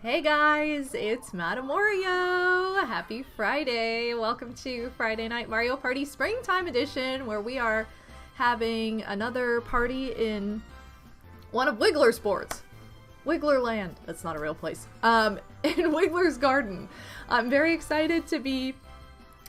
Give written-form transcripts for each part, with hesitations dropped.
Hey guys, it's MadameWario! Happy Friday! Welcome to Friday Night Mario Party Springtime Edition, where we are having another party in one of Wiggler's boards. Wigglerland. That's not a real place. In Wiggler's Garden. I'm very excited to be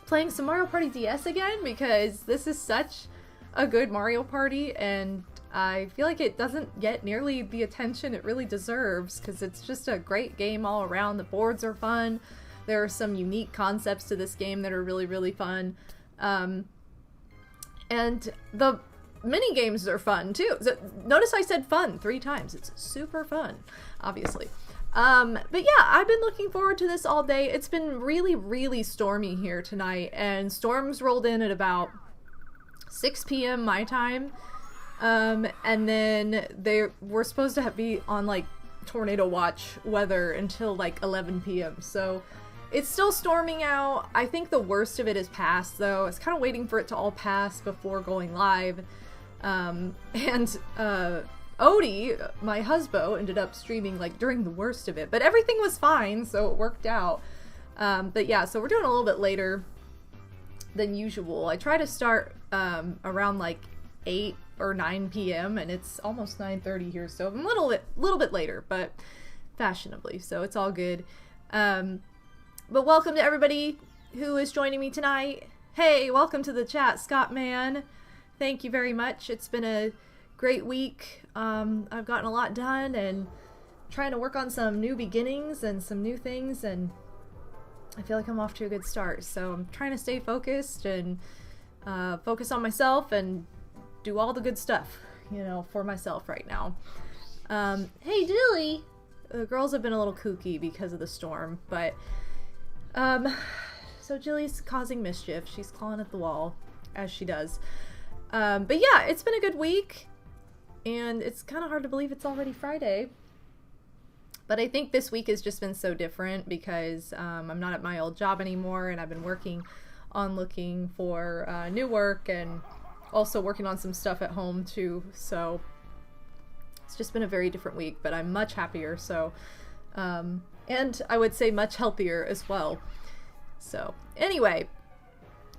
playing some Mario Party DS again, because this is such a good Mario Party, and I feel like it doesn't get nearly the attention it really deserves, because it's just a great game all around. The boards are fun. There are some unique concepts to this game that are really, really fun. And the mini games are fun too. So, notice I said fun 3 times. It's super fun, obviously. But yeah, I've been looking forward to this all day. It's been really, really stormy here tonight, and storms rolled in at about 6 p.m. my time. And then they were supposed to be on like tornado watch weather until like 11 p.m. So it's still storming out. I think the worst of it is past though. I was kind of waiting for it to all pass before going live. And Odie, my husband, ended up streaming like during the worst of it, but everything was fine, so it worked out. But yeah, so we're doing a little bit later than usual. I try to start around like 8 or 9 p.m. and it's almost 9:30 here, so I'm a little bit later, but fashionably, so it's all good. But welcome to everybody who is joining me tonight. Hey, welcome to the chat, Scott Man. Thank you very much. It's been a great week. I've gotten a lot done and trying to work on some new beginnings and some new things, and I feel like I'm off to a good start. So I'm trying to stay focused and focus on myself and do all the good stuff, you know, for myself right now. Hey, Dilly! The girls have been a little kooky because of the storm, but, so Jilly's causing mischief. She's clawing at the wall, as she does. But yeah, it's been a good week, and it's kind of hard to believe it's already Friday. But I think this week has just been so different because I'm not at my old job anymore, and I've been working on looking for new work, and also working on some stuff at home too, so it's just been a very different week, but I'm much happier, so and I would say much healthier as well. So anyway,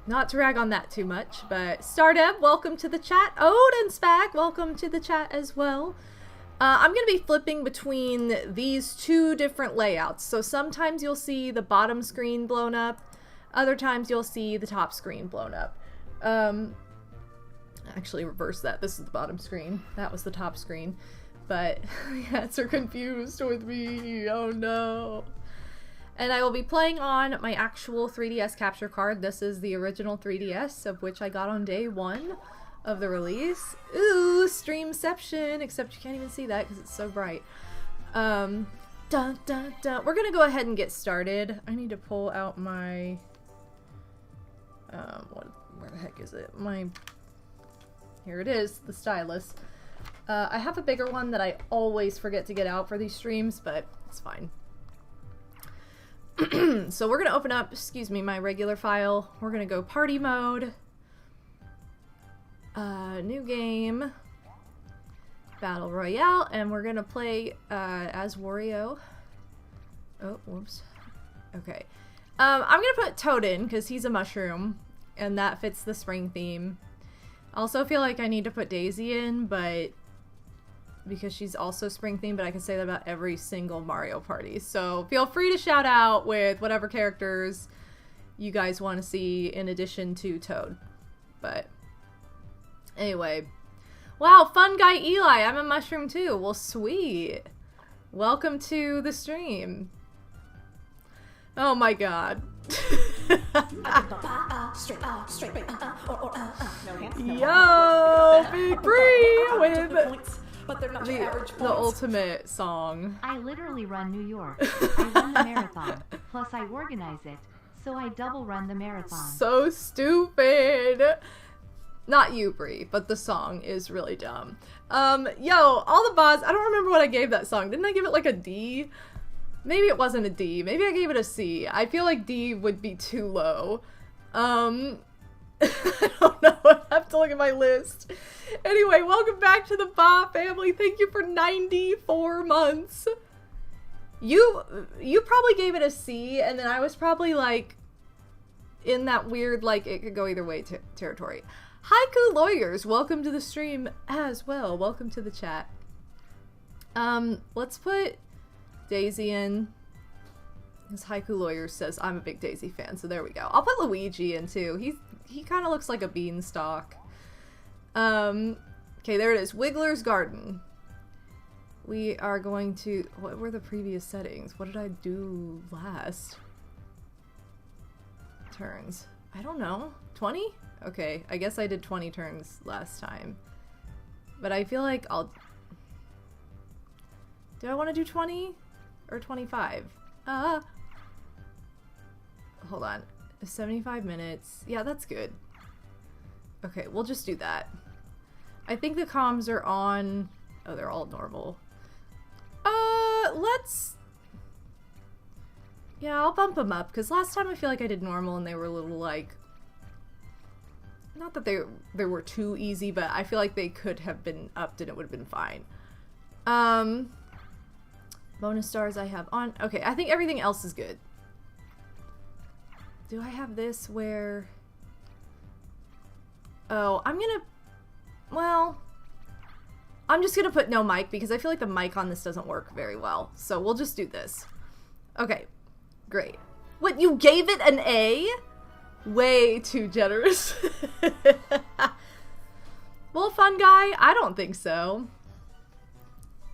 not to rag on that too much, but Stardeb, welcome to the chat. Odin's back, welcome to the chat as well. I'm gonna be flipping between these 2 different layouts, so sometimes you'll see the bottom screen blown up, other times you'll see the top screen blown up. Actually reverse that. This is the bottom screen. That was the top screen. But cats are confused with me. Oh no. And I will be playing on my actual 3DS capture card. This is the original 3DS, of which I got on day 1 of the release. Ooh, streamception. Except you can't even see that because it's so bright. Dun, dun, dun. We're gonna go ahead and get started. I need to pull out my where the heck is it? Here it is, the stylus. I have a bigger one that I always forget to get out for these streams, but it's fine. So we're gonna open up, excuse me, my regular file. We're gonna go party mode. New game. Battle Royale, and we're gonna play as Wario. Oh, whoops. Okay. I'm gonna put Toad in, because he's a mushroom, and that fits the spring theme. I also feel like I need to put Daisy in, but because she's also spring themed, but I can say that about every single Mario Party. So feel free to shout out with whatever characters you guys want to see in addition to Toad. But anyway. Wow, Fun Guy Eli, I'm a mushroom too. Well, sweet. Welcome to the stream. Oh my god. Yo, Big Bree with the ultimate song. I literally run New York. I run the marathon. Plus I organize it, so I double run the marathon. So stupid. Not you, Bree, but the song is really dumb. Yo, all the boss, I don't remember what I gave that song. Didn't I give it like a D? Maybe it wasn't a D. Maybe I gave it a C. I feel like D would be too low. I don't know. I have to look at my list. Anyway, welcome back to the Ba family. Thank you for 94 months. You probably gave it a C, and then I was probably like in that weird, like, it could go either way territory. Haiku Lawyers, welcome to the stream as well. Welcome to the chat. Let's put Daisy in. Because Haiku Lawyers says I'm a big Daisy fan, so there we go. I'll put Luigi in too. He kind of looks like a beanstalk. Okay, there it is. Wiggler's Garden. We are going to... What were the previous settings? What did I do last? Turns. I don't know. 20? Okay, I guess I did 20 turns last time. But I feel like I'll... Do I want to do 20? Or 25? Hold on. 75 minutes. Yeah, that's good. Okay, we'll just do that. I think the comms are on... Oh, they're all normal. Let's... Yeah, I'll bump them up, because last time I feel like I did normal and they were a little, like... Not that they were too easy, but I feel like they could have been upped and it would have been fine. Bonus stars I have on... Okay, I think everything else is good. Do I have this where... Oh, I'm gonna... Well... I'm just gonna put no mic because I feel like the mic on this doesn't work very well. So we'll just do this. Okay, great. What, you gave it an A? Way too generous. Well, fun guy? I don't think so.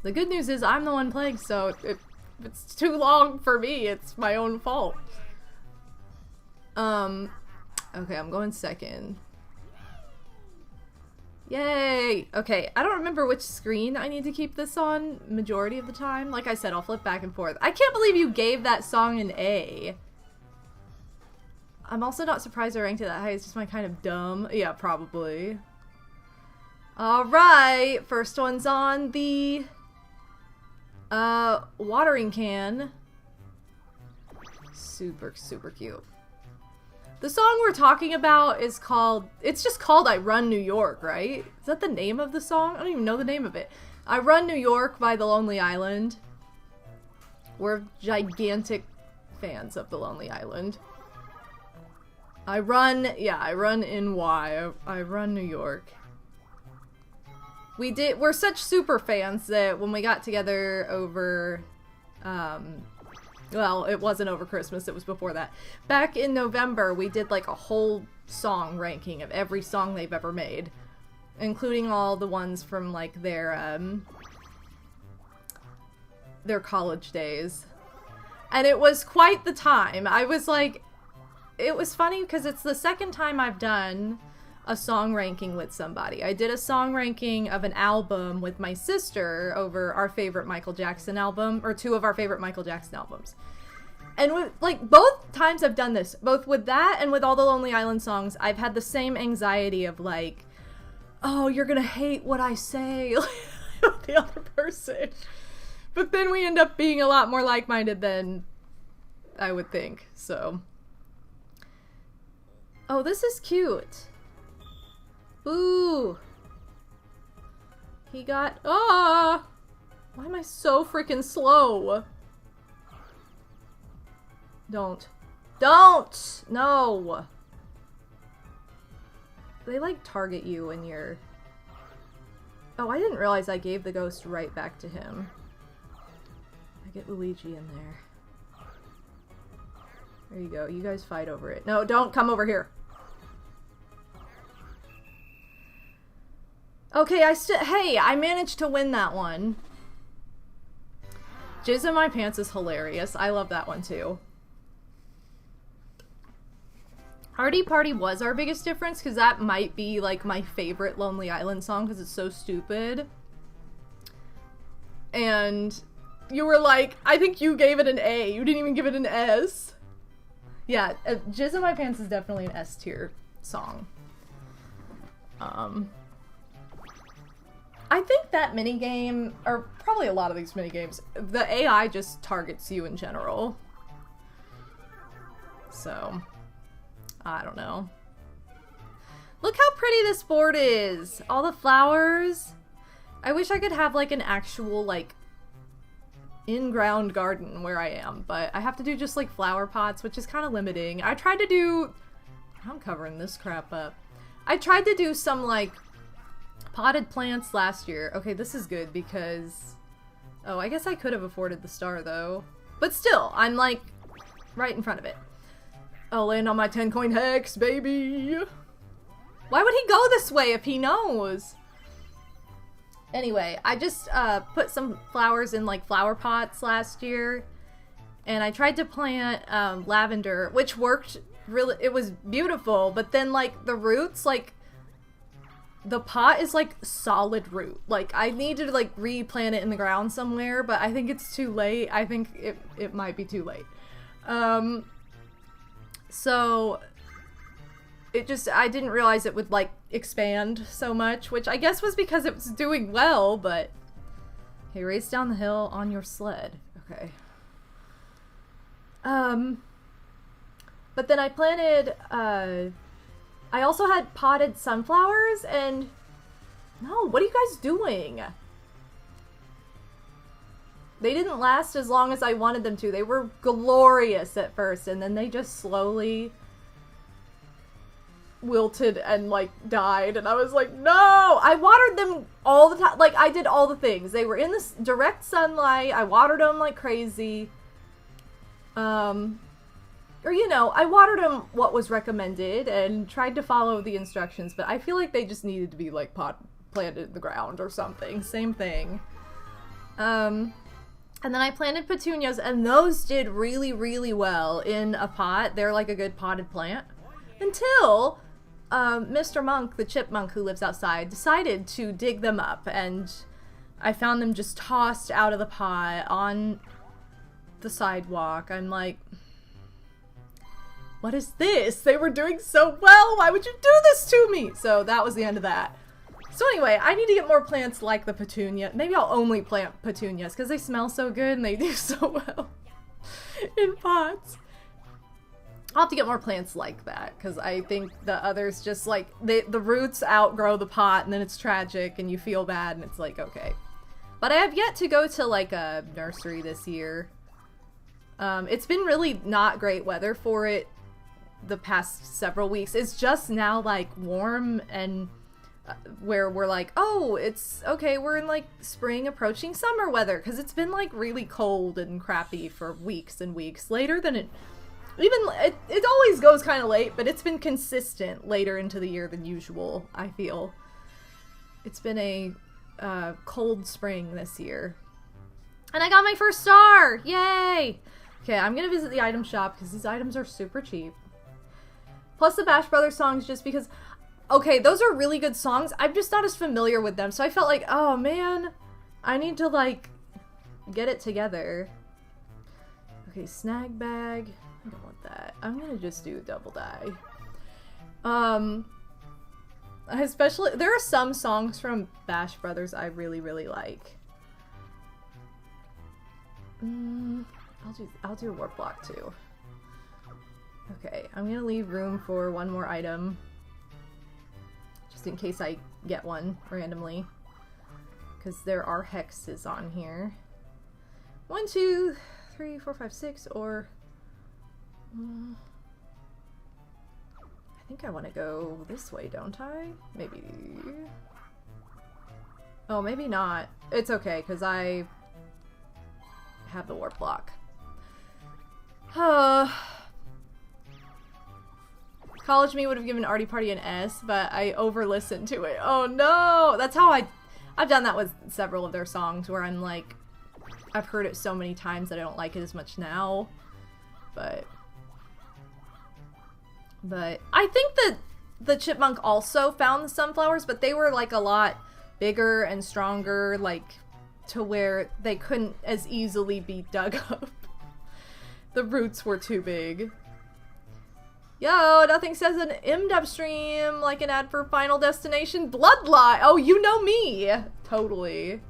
The good news is I'm the one playing, so if it's too long for me, it's my own fault. Okay, I'm going second. Yay! Okay, I don't remember which screen I need to keep this on majority of the time. Like I said, I'll flip back and forth. I can't believe you gave that song an A. I'm also not surprised I ranked it that high. It's just my kind of dumb. Yeah, probably. Alright, first one's on the watering can. Super, super cute. The song we're talking about is called, it's just called I Run New York, right? Is that the name of the song? I don't even know the name of it. I Run New York by The Lonely Island. We're gigantic fans of The Lonely Island. I run in Y. I run New York. We're such super fans that when we got together over, well, it wasn't over Christmas, it was before that. Back in November, we did like a whole song ranking of every song they've ever made. Including all the ones from like their college days. And it was quite the time. I was like, it was funny because it's the second time I've done a song ranking with somebody. I did a song ranking of an album with my sister over our favorite Michael Jackson album, or two of our favorite Michael Jackson albums. And with, like, both times I've done this, both with that and with all the Lonely Island songs, I've had the same anxiety of like, oh, you're gonna hate what I say, with the other person. But then we end up being a lot more like-minded than I would think, so. Oh, this is cute. Ooh. He got... Ah! Why am I so freaking slow? Don't. Don't! No! They, like, target you when you're... Oh, I didn't realize I gave the ghost right back to him. I get Luigi in there. There you go. You guys fight over it. No, don't come over here. Okay, hey, I managed to win that one. Jizz in My Pants is hilarious. I love that one too. Hardy Party was our biggest difference because that might be like my favorite Lonely Island song because it's so stupid. And you were like, I think you gave it an A. You didn't even give it an S. Yeah, Jizz in My Pants is definitely an S tier song. I think that minigame, or probably a lot of these minigames, the AI just targets you in general. So, I don't know. Look how pretty this board is! All the flowers. I wish I could have like an actual like in-ground garden where I am, but I have to do just like flower pots, which is kind of limiting. I tried to do... I'm covering this crap up. I tried to do some like potted plants last year. Okay, this is good because... Oh, I guess I could have afforded the star though. But still, I'm like right in front of it. I'll land on my 10 coin hex, baby! Why would he go this way if he knows? Anyway, I just put some flowers in like flower pots last year. And I tried to plant lavender, which worked really, it was beautiful. But then like the roots, like the pot is like solid root. Like I need to like replant it in the ground somewhere, but I think it's too late. I think it might be too late. So it just, I didn't realize it would like expand so much, which I guess was because it was doing well, but hey, race down the hill on your sled. Okay. But then I planted, I also had potted sunflowers and no, what are you guys doing? They didn't last as long as I wanted them to. They were glorious at first and then they just slowly wilted and like died, and I was like, no! I watered them all the time. Like I did all the things. They were in the direct sunlight. I watered them like crazy. Or you know, I watered them what was recommended and tried to follow the instructions, but I feel like they just needed to be like planted in the ground or something. Same thing. And then I planted petunias and those did really, really well in a pot. They're like a good potted plant. Until Mr. Monk, the chipmunk who lives outside, decided to dig them up, and I found them just tossed out of the pot on the sidewalk. I'm like, what is this? They were doing so well. Why would you do this to me? So that was the end of that. So anyway, I need to get more plants like the petunia. Maybe I'll only plant petunias because they smell so good and they do so well in pots. I'll have to get more plants like that because I think the others just like the roots outgrow the pot and then it's tragic and you feel bad and it's like, okay. But I have yet to go to like a nursery this year. It's been really not great weather for it the past several weeks. It's just now like warm and where we're like, oh, it's okay, we're in like spring approaching summer weather because it's been like really cold and crappy for weeks and weeks, later than it always goes kind of late, but it's been consistent later into the year than usual. I feel it's been a cold spring this year, and I got my first star. Yay! Okay, I'm gonna visit the item shop because these items are super cheap, plus the Bash Brothers songs, just because, okay, those are really good songs. I'm just not as familiar with them, so I felt like, oh man, I need to like get it together. Okay, snag bag. I don't want that. I'm gonna just do double die. Especially, there are some songs from Bash Brothers I really, really like. I'll do a warp block too. Okay, I'm gonna leave room for one more item. Just in case I get one randomly. Because there are hexes on here. 1, 2, 3, 4, 5, 6, or... I think I want to go this way, don't I? Maybe. Oh, maybe not. It's okay, because I have the warp block. College me would have given Artie Party an S, but I over-listened to it. Oh no! That's how I've done that with several of their songs, where I'm like, I've heard it so many times that I don't like it as much now. But I think that the chipmunk also found the sunflowers, but they were like a lot bigger and stronger, like to where they couldn't as easily be dug up. The roots were too big. Yo, nothing says an MDub stream like an ad for Final Destination Bloodline. Oh, you know me. Totally.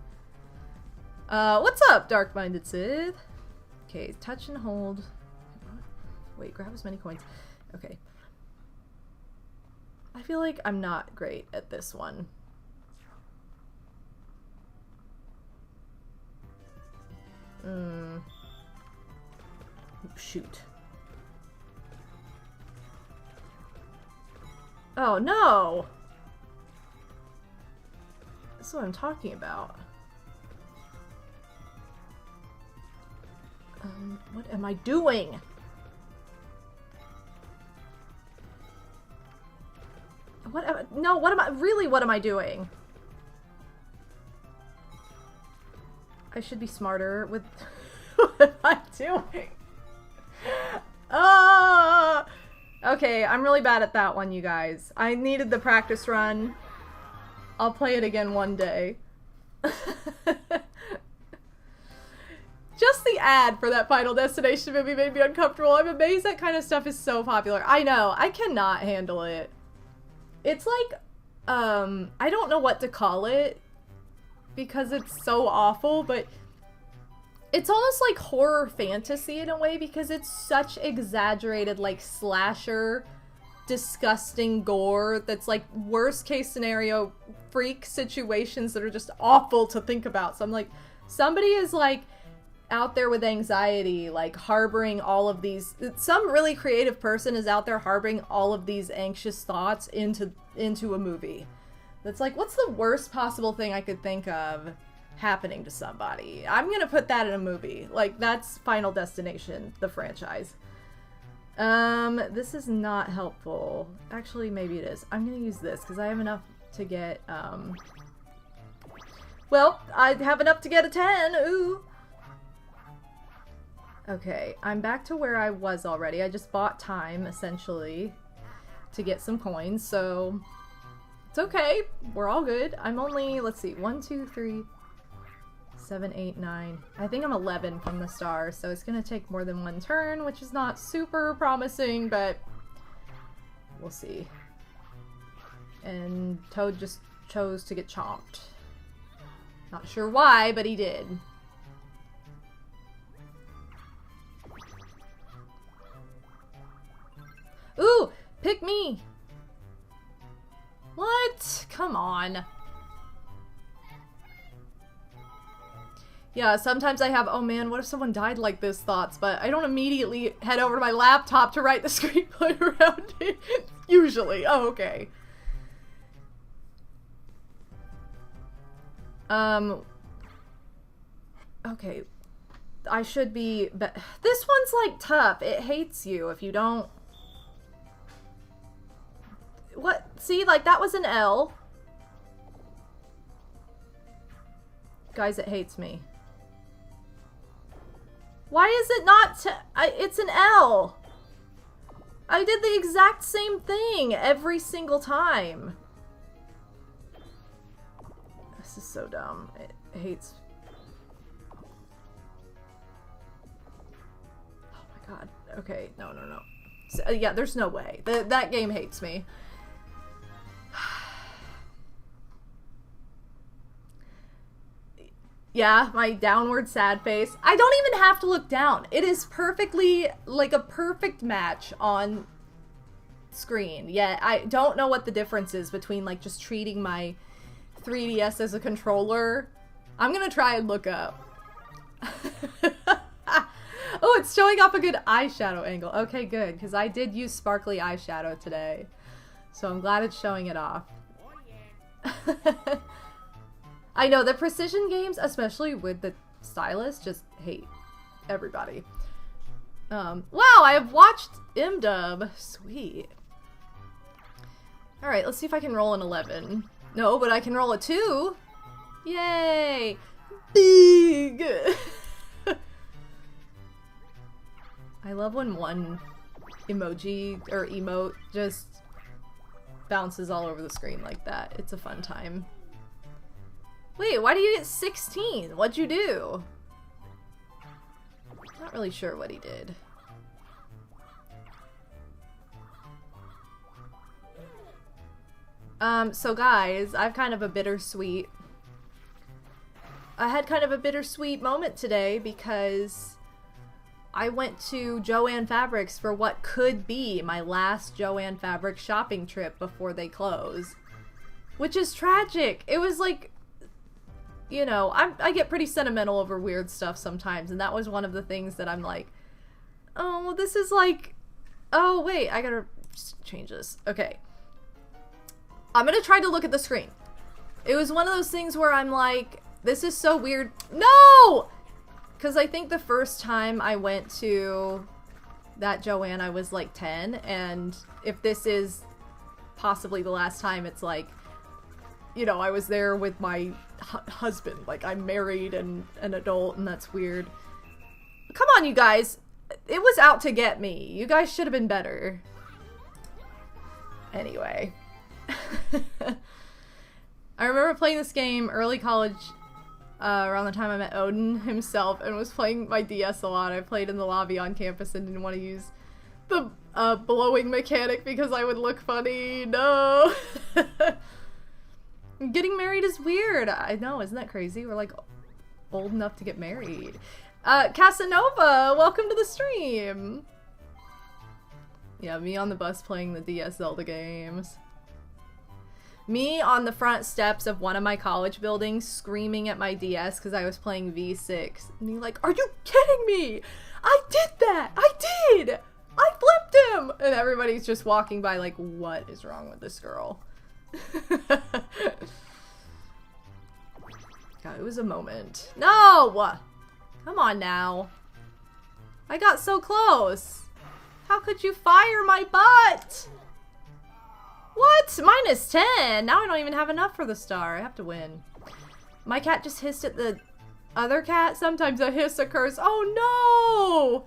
What's up, Dark-Minded Sith? Okay, touch and hold. Wait, grab as many coins. Okay. I feel like I'm not great at this one. shoot. Oh, no! That's what I'm talking about. What am I doing? What am I, no, what am I, really, what am I doing? I should be smarter with what am I doing? Ah! Okay, I'm really bad at that one, you guys. I needed the practice run. I'll play it again one day. Just the ad for that Final Destination movie made me uncomfortable. I'm amazed that kind of stuff is so popular. I know, I cannot handle it. It's like, I don't know what to call it because it's so awful, but it's almost like horror fantasy in a way because it's such exaggerated, like, slasher, disgusting gore that's like worst case scenario freak situations that are just awful to think about. So I'm like, somebody is like out there with anxiety, like harboring all of these, some really creative person is out there harboring all of these anxious thoughts into a movie. That's like, what's the worst possible thing I could think of happening to somebody? I'm gonna put that in a movie. Like, that's Final Destination, the franchise. This is not helpful. Actually, maybe it is. I'm gonna use this because I have enough to get, well, I have enough to get a 10. Ooh. Okay, I'm back to where I was already. I just bought time, essentially, to get some coins, so it's okay. We're all good. I'm only, let's see, 1, 2, 3, 7, 8, 9. I think I'm 11 from the start, so it's gonna take more than one turn, which is not super promising, but we'll see. And Toad just chose to get chomped. Not sure why, but he did. Ooh! Pick me! What? Come on. Yeah, sometimes I have, oh man, what if someone died like this thoughts, but I don't immediately head over to my laptop to write the screenplay around it. Usually. Oh, okay. Okay. I should be, but this one's like tough. It hates you if you don't. What? See, like that was an L. Guys, it hates me. Why is it not it's an L. I did the exact same thing every single time. This is so dumb. It hates. Oh my god. Okay, no. So, yeah, there's no way. That game hates me. Yeah, my downward sad face. I don't even have to look down. It is perfectly, like a perfect match on screen. Yet I don't know what the difference is between like just treating my 3DS as a controller. I'm gonna try and look up. Oh, it's showing up a good eyeshadow angle. Okay, good, because I did use sparkly eyeshadow today. So I'm glad it's showing it off. I know, the precision games, especially with the stylus, just hate everybody. Wow, I have watched MDub. Sweet. Alright, let's see if I can roll an 11. No, but I can roll a 2. Yay! Big! I love when one emoji or emote just bounces all over the screen like that. It's a fun time. Wait, why do you get 16? What'd you do? Not really sure what he did. So guys, I had kind of a bittersweet moment today because I went to Joann Fabrics for what could be my last Joann Fabrics shopping trip before they close. Which is tragic. It was like, you know, I get pretty sentimental over weird stuff sometimes, and that was one of the things that I'm like, Oh, this is like... Oh, wait, I gotta change this. Okay. I'm gonna try to look at the screen. It was one of those things where I'm like, this is so weird. No! Because I think the first time I went to that Joanne, I was like 10, and if this is possibly the last time, it's like, you know, I was there with my husband. Like, I'm married and an adult, and that's weird. Come on, you guys. It was out to get me. You guys should have been better. Anyway. I remember playing this game early college, around the time I met Odin himself, and was playing my DS a lot. I played in the lobby on campus and didn't want to use the blowing mechanic because I would look funny. No! Getting married is weird. I know, isn't that crazy? We're like old enough to get married. Casanova, welcome to the stream! Yeah, me on the bus playing the DS Zelda games. Me on the front steps of one of my college buildings screaming at my DS because I was playing V6. And you're like, are you kidding me? I did that! I did! I flipped him! And everybody's just walking by like, what is wrong with this girl? God, it was a moment. No! Come on now. I got so close. How could you fire my butt? What? -10. Now I don't even have enough for the star. I have to win. My cat just hissed at the other cat. Sometimes a hiss occurs. Oh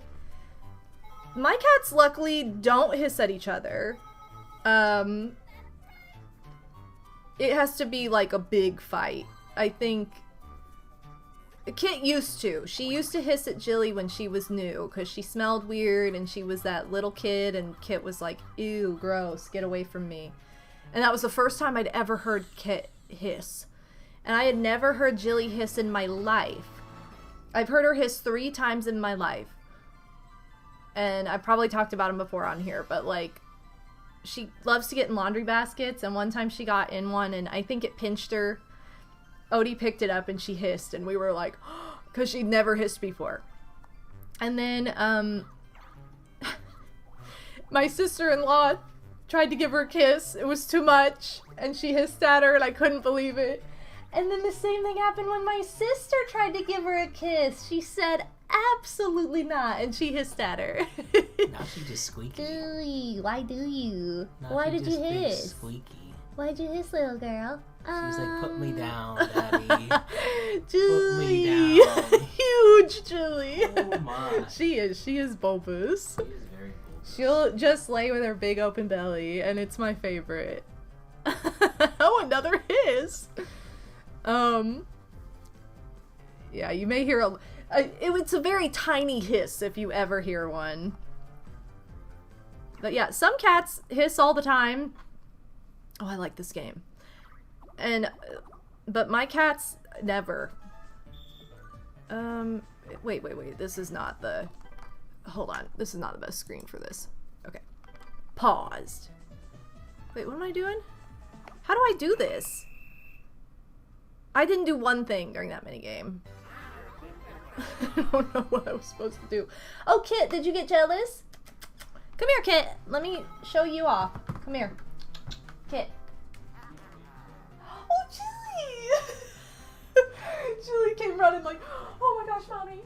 no! My cats luckily don't hiss at each other. It has to be like a big fight. I think Kit used to. She used to hiss at Jilly when she was new because she smelled weird and she was that little kid and Kit was like, ew, gross, get away from me. And that was the first time I'd ever heard Kit hiss. And I had never heard Jilly hiss in my life. I've heard her hiss 3 times in my life. And I probably talked about them before on here, but like, she loves to get in laundry baskets, and one time she got in one and I think it pinched her. Odie picked it up and she hissed, and we were like, because she'd never hissed before. And then, my sister-in-law tried to give her a kiss. It was too much, and she hissed at her, and I couldn't believe it. And then the same thing happened when my sister tried to give her a kiss. She said, absolutely not, and she hissed at her. Now she just squeaky. Julie, why do you? Now Why she did just you big hiss? Squeaky. Why'd you hiss, little girl? She's like, put me down, Daddy. Julie. Put me down. Huge Julie. Oh my. She is bulbous. She is very bulbous. She'll just lay with her big open belly, and it's my favorite. Oh, another hiss. Yeah, you may hear it's a very tiny hiss if you ever hear one. But yeah, some cats hiss all the time. Oh, I like this game. But my cats never. Wait. This is not the... Hold on. This is not the best screen for this. Okay. Paused. Wait, what am I doing? How do I do this? I didn't do one thing during that minigame. I don't know what I was supposed to do. Oh, Kit, did you get jealous? Come here, Kit. Let me show you off. Come here. Kit. Oh, Julie! Julie came running like, oh my gosh, Mommy.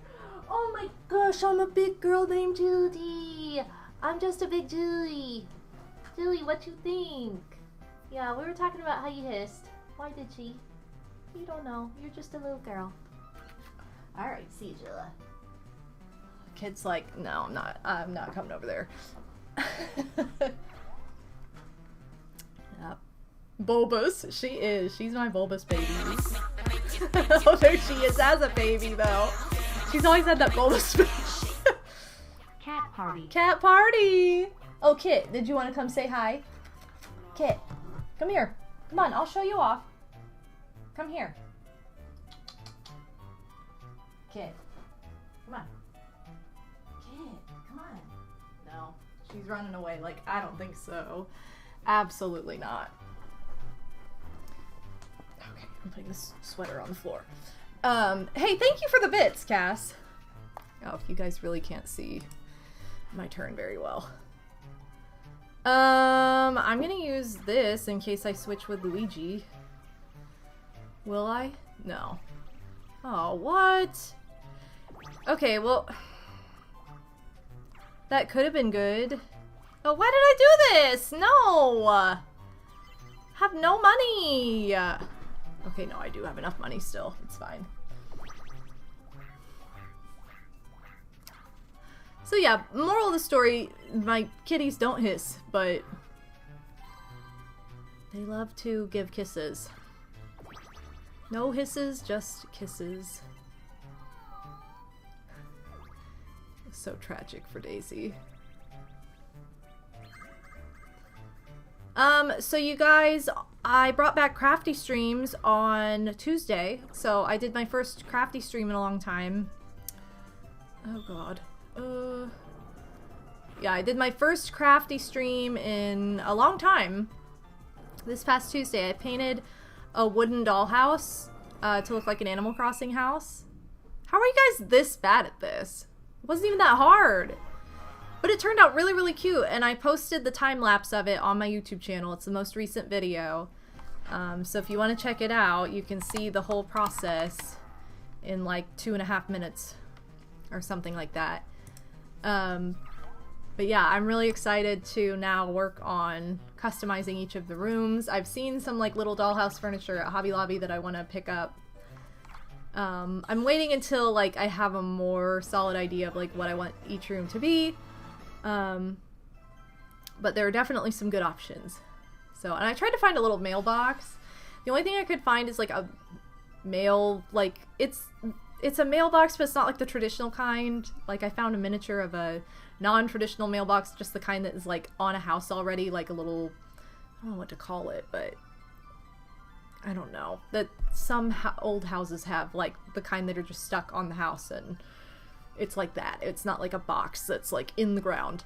Oh my gosh, I'm a big girl named Judy. I'm just a big Julie. Julie, what you think? Yeah, we were talking about how you hissed. Why did she? You don't know. You're just a little girl. Alright, see you, Jilla. Kid's like, no, I'm not coming over there. Yep. Bulbous. She is. She's my bulbous baby. Oh, there she is as a baby, though. She's always had that bulbous face. Cat party. Cat party! Oh, Kit, did you want to come say hi? Kit, come here. Come on, I'll show you off. Come here. Kit, come on. Kit, come on. No, she's running away. Like, I don't think so. Absolutely not. Okay, I'm putting this sweater on the floor. Hey, thank you for the bits, Cass. Oh, if you guys really can't see. my turn very well. I'm gonna use this in case I switch with Luigi. Will I? No. Oh, what? Okay, well... That could have been good. Oh, why did I do this? No! Have no money! Okay, no, I do have enough money still. It's fine. So yeah, moral of the story, my kitties don't hiss, but they love to give kisses. No hisses, just kisses. It's so tragic for Daisy. So you guys, I brought back crafty streams on Tuesday. So I did my first crafty stream in a long time. Oh god. Yeah, I did my first crafty stream in a long time. This past Tuesday, I painted a wooden dollhouse to look like an Animal Crossing house. How are you guys this bad at this? It wasn't even that hard. But it turned out really, really cute, and I posted the time-lapse of it on my YouTube channel. It's the most recent video. So if you want to check it out, you can see the whole process in like 2.5 minutes or something like that. But yeah, I'm really excited to now work on customizing each of the rooms. I've seen some like little dollhouse furniture at Hobby Lobby that I want to pick up. I'm waiting until like I have a more solid idea of like what I want each room to be. But there are definitely some good options. So, and I tried to find a little mailbox. The only thing I could find is like a mail, like it's a mailbox, but it's not like the traditional kind. Like I found a miniature of a non-traditional mailbox, just the kind that is like on a house already, like a little, I don't know what to call it, but I don't know. That some old houses have, like the kind that are just stuck on the house, and it's like that. It's not like a box that's like in the ground.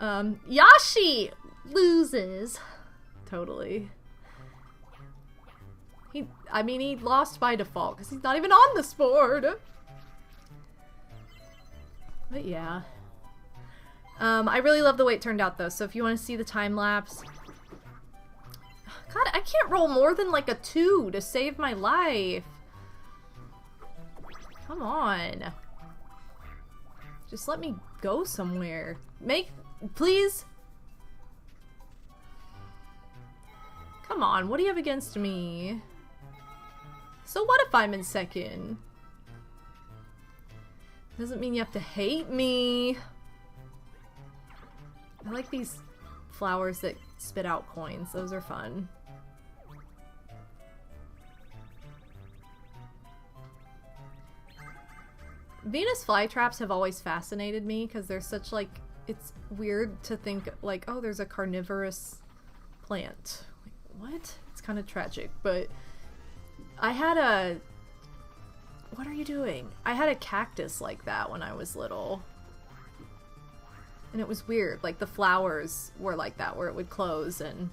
Yashi loses. Totally. I mean, he lost by default because he's not even on this board. But yeah. I really love the way it turned out though, so if you want to see the time lapse. God, I can't roll more than like a 2 to save my life. Come on. Just let me go somewhere. Please? Come on, what do you have against me? So what if I'm in second? Doesn't mean you have to hate me. I like these flowers that spit out coins. Those are fun. Venus flytraps have always fascinated me because they're such like, it's weird to think like, oh, there's a carnivorous plant. Like, what? It's kind of tragic, but I had a... What are you doing? I had a cactus like that when I was little. And it was weird. Like the flowers were like that where it would close, and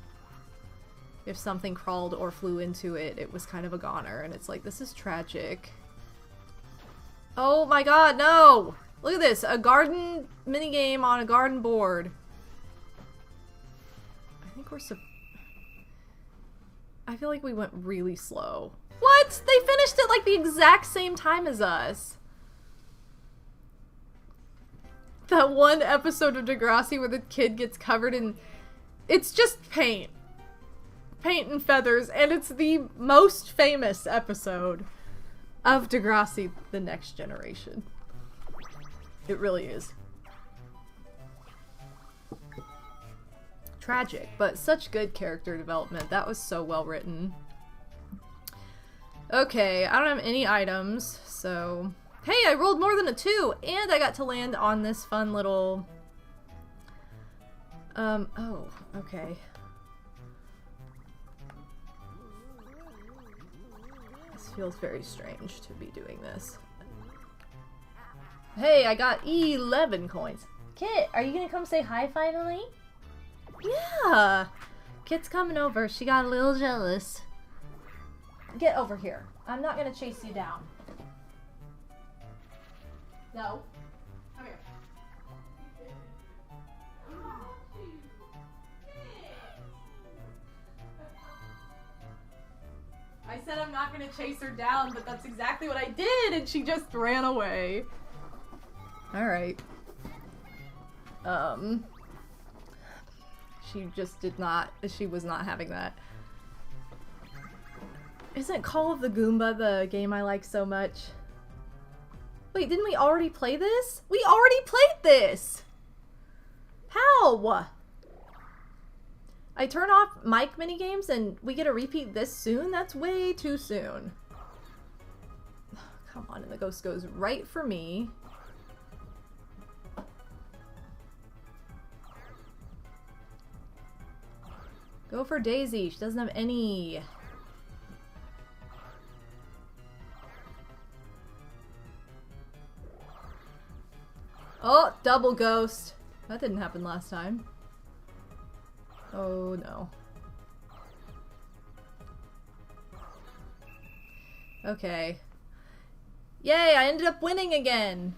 if something crawled or flew into it, it was kind of a goner. And it's like, this is tragic. Oh my god, no! Look at this. A garden minigame on a garden board. I think we're I feel like we went really slow. What? They finished it like the exact same time as us. That one episode of Degrassi where the kid gets covered in... It's just paint. Paint and feathers. And it's the most famous episode of Degrassi: The Next Generation. It really is. Tragic, but such good character development. That was so well written. Okay, I don't have any items, so... Hey, I rolled more than a 2, and I got to land on this fun little... oh, okay. This feels very strange to be doing this. Hey, I got 11 coins. Kit, are you gonna come say hi finally? Yeah! Kit's coming over. She got a little jealous. Get over here. I'm not gonna chase you down. No. Come here. said I'm not gonna chase her down, but that's exactly what I did, and she just ran away. Alright. She just did not, she was not having that. Isn't Call of the Goomba the game I like so much? Wait, didn't we already play this? We already played this! How? I turn off mic minigames and we get a repeat this soon? That's way too soon. Come on, and the ghost goes right for me. Go for Daisy. She doesn't have any. Oh, double ghost. That didn't happen last time. Oh no. Okay. Yay, I ended up winning again.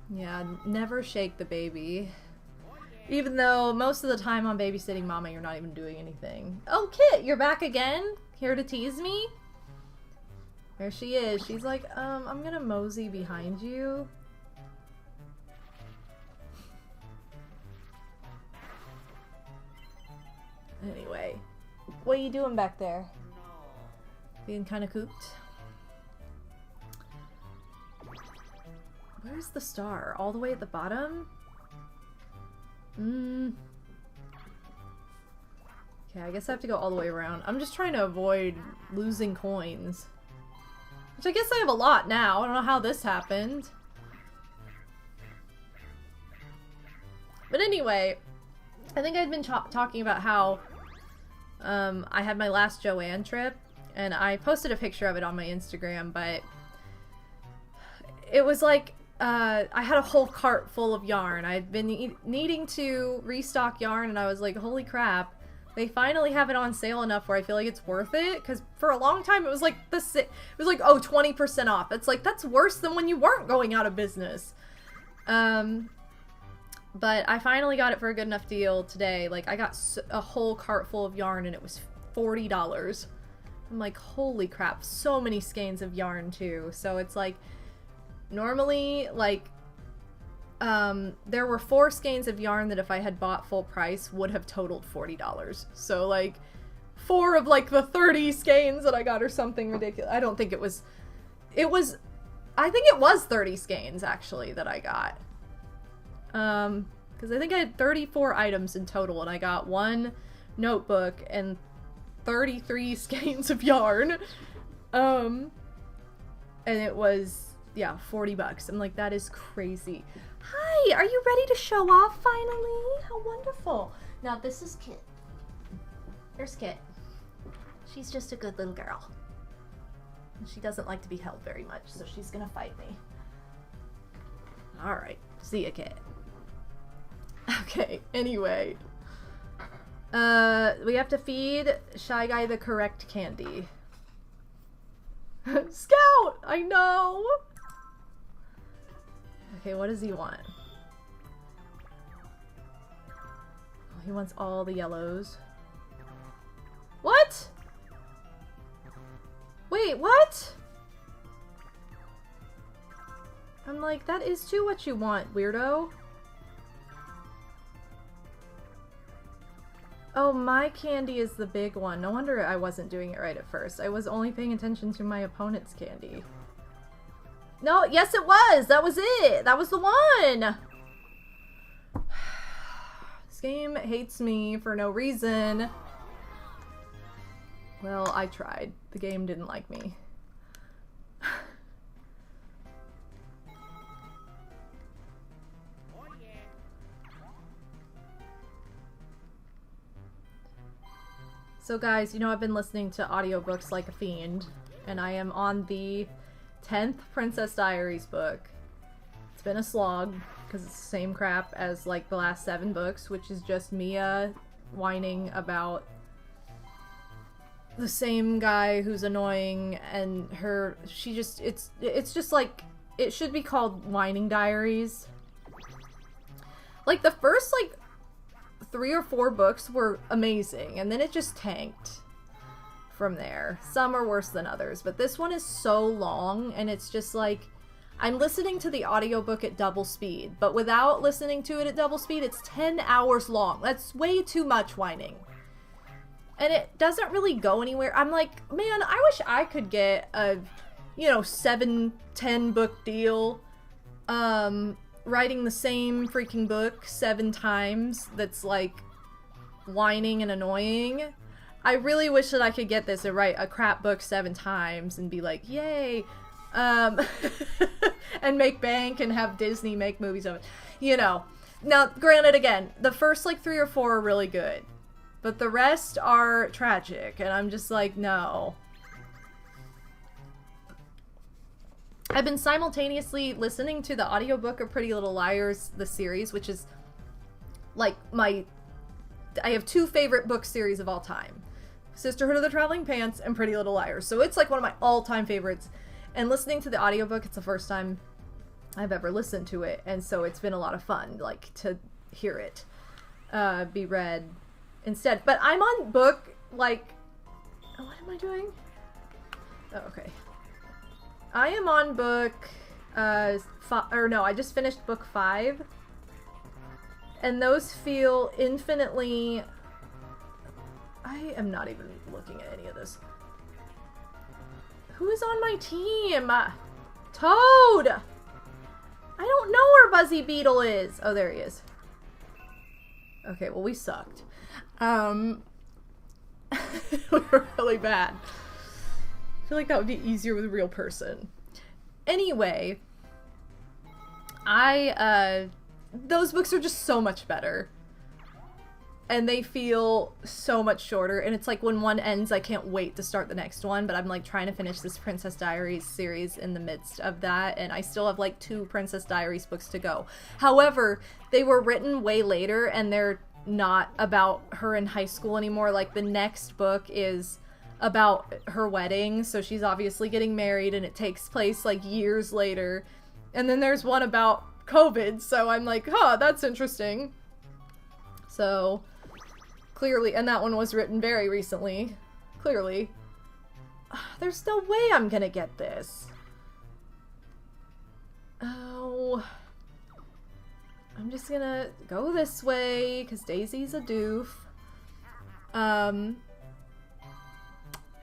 Yeah, never shake the baby. Even though most of the time on babysitting mama, you're not even doing anything. Oh, Kit, you're back again? Here to tease me? There she is. She's like, I'm gonna mosey behind you. Anyway, what are you doing back there? Being kind of cooped? Where's the star? All the way at the bottom? Okay, I guess I have to go all the way around. I'm just trying to avoid losing coins. Which I guess I have a lot now. I don't know how this happened. But anyway, I think I'd been talking about how I had my last Joanne trip, and I posted a picture of it on my Instagram, but it was like I had a whole cart full of yarn. I'd been needing to restock yarn, and I was like, holy crap, they finally have it on sale enough where I feel like it's worth it, because for a long time it was like oh, 20% off. It's like, that's worse than when you weren't going out of business. But I finally got it for a good enough deal today. Like, I got a whole cart full of yarn, and it was $40. I'm like, holy crap, so many skeins of yarn too. So it's like, normally, like, there were 4 skeins of yarn that if I had bought full price would have totaled $40. So like 4 of like the 30 skeins that I got or something ridiculous. I don't think it was, I think it was 30 skeins actually that I got. Because I think I had 34 items in total, and I got 1 notebook and 33 skeins of yarn. And it was, yeah, $40. I'm like, that is crazy. Hi, are you ready to show off finally? How wonderful. Now this is Kit. Here's Kit. She's just a good little girl. She doesn't like to be held very much, so she's gonna fight me. Alright, see ya, Kit. Okay, anyway. We have to feed Shy Guy the correct candy. Scout! I know! Okay, what does he want? Oh, he wants all the yellows. What? Wait, what? I'm like, that is too what you want, weirdo. Oh, my candy is the big one. No wonder I wasn't doing it right at first. I was only paying attention to my opponent's candy. No, yes it was! That was it! That was the one! This game hates me for no reason. Well, I tried. The game didn't like me. So guys, you know I've been listening to audiobooks like a fiend, and I am on the 10th Princess Diaries book. It's been a slog, because it's the same crap as like the last 7 books, which is just Mia whining about the same guy who's annoying, and it's just like, it should be called Whining Diaries. Like, the first, like, 3 or 4 books were amazing, and then it just tanked from there. Some are worse than others, but this one is so long, and it's just like, I'm listening to the audiobook at double speed, but without listening to it at double speed, it's 10 hours long. That's way too much whining. And it doesn't really go anywhere. I'm like, man, I wish I could get a, 7-10 book deal, writing the same freaking book 7 times that's, like, whining and annoying. I really wish that I could get this and write a crap book 7 times and be like, yay, and make bank and have Disney make movies of it. Now, granted, again, the first, like, 3 or 4 are really good, but the rest are tragic, and I'm just like, no. I've been simultaneously listening to the audiobook of Pretty Little Liars, the series, which is, like, I have 2 favorite book series of all time. Sisterhood of the Traveling Pants and Pretty Little Liars. So it's, like, one of my all-time favorites. And listening to the audiobook, it's the first time I've ever listened to it, and so it's been a lot of fun, like, to hear it be read instead. But I'm on book, like, what am I doing? Oh, okay. I am on book, I just finished book 5, and those feel infinitely, I am not even looking at any of this. Who is on my team? Toad! I don't know where Buzzy Beetle is. Oh, there he is. Okay, well, we sucked. We were really bad. I feel like that would be easier with a real person. Anyway, those books are just so much better. And they feel so much shorter. And it's like when one ends, I can't wait to start the next one. But I'm like trying to finish this Princess Diaries series in the midst of that. And I still have like 2 Princess Diaries books to go. However, they were written way later and they're not about her in high school anymore. Like the next book is about her wedding. So she's obviously getting married and it takes place like years later. And then there's one about COVID. So I'm like, huh, that's interesting. So clearly, and that one was written very recently. Clearly. There's no way I'm gonna get this. Oh. I'm just gonna go this way, because Daisy's a doof.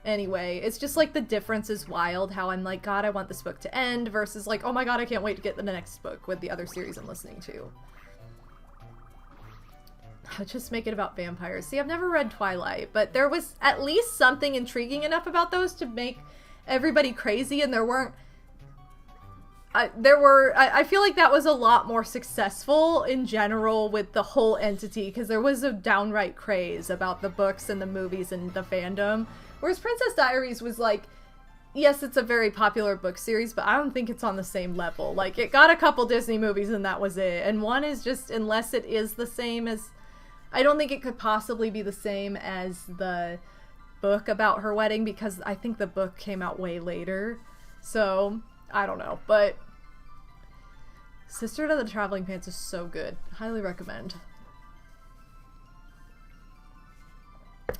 Anyway, it's just like the difference is wild, how I'm like, God, I want this book to end, versus like, oh my God, I can't wait to get the next book with the other series I'm listening to. Just make it about vampires. See, I've never read Twilight, but there was at least something intriguing enough about those to make everybody crazy, and there weren't... I feel like that was a lot more successful in general with the whole entity, because there was a downright craze about the books and the movies and the fandom. Whereas Princess Diaries was like, yes, it's a very popular book series, but I don't think it's on the same level. Like, it got a couple Disney movies and that was it. And one is just, unless it is the same as... I don't think it could possibly be the same as the book about her wedding, because I think the book came out way later. So, I don't know. But Sisterhood of the Traveling Pants is so good. Highly recommend.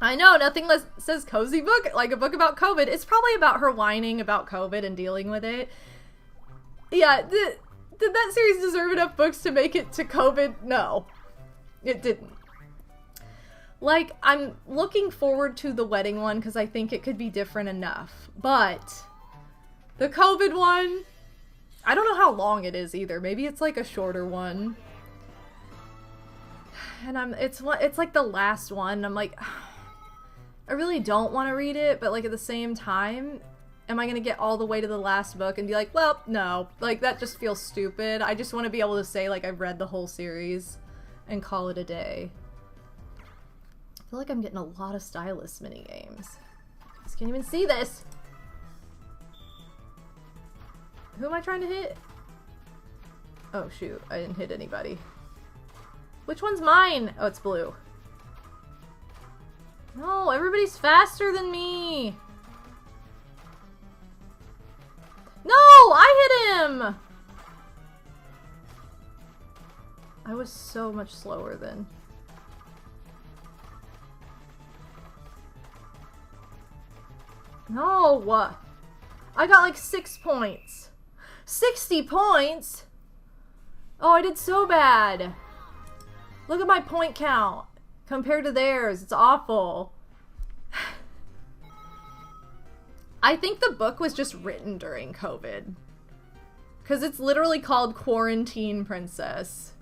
I know, nothing says cozy book, like a book about COVID. It's probably about her whining about COVID and dealing with it. Yeah, did that series deserve enough books to make it to COVID? No, it didn't. Like, I'm looking forward to the wedding one because I think it could be different enough. But the COVID one, I don't know how long it is either. Maybe it's like a shorter one. And it's like the last one. I'm like, I really don't want to read it, but like at the same time, am I going to get all the way to the last book and be like, well, no. Like, that just feels stupid. I just want to be able to say, like, I've read the whole series and call it a day. I feel like I'm getting a lot of stylus minigames. I just can't even see this. Who am I trying to hit? Oh, shoot. I didn't hit anybody. Which one's mine? Oh, it's blue. No, everybody's faster than me. No, I hit him. I was so much slower then. No! I got like 6 points. 60 points? Oh, I did so bad. Look at my point count compared to theirs. It's awful. I think the book was just written during COVID. Because it's literally called Quarantine Princess.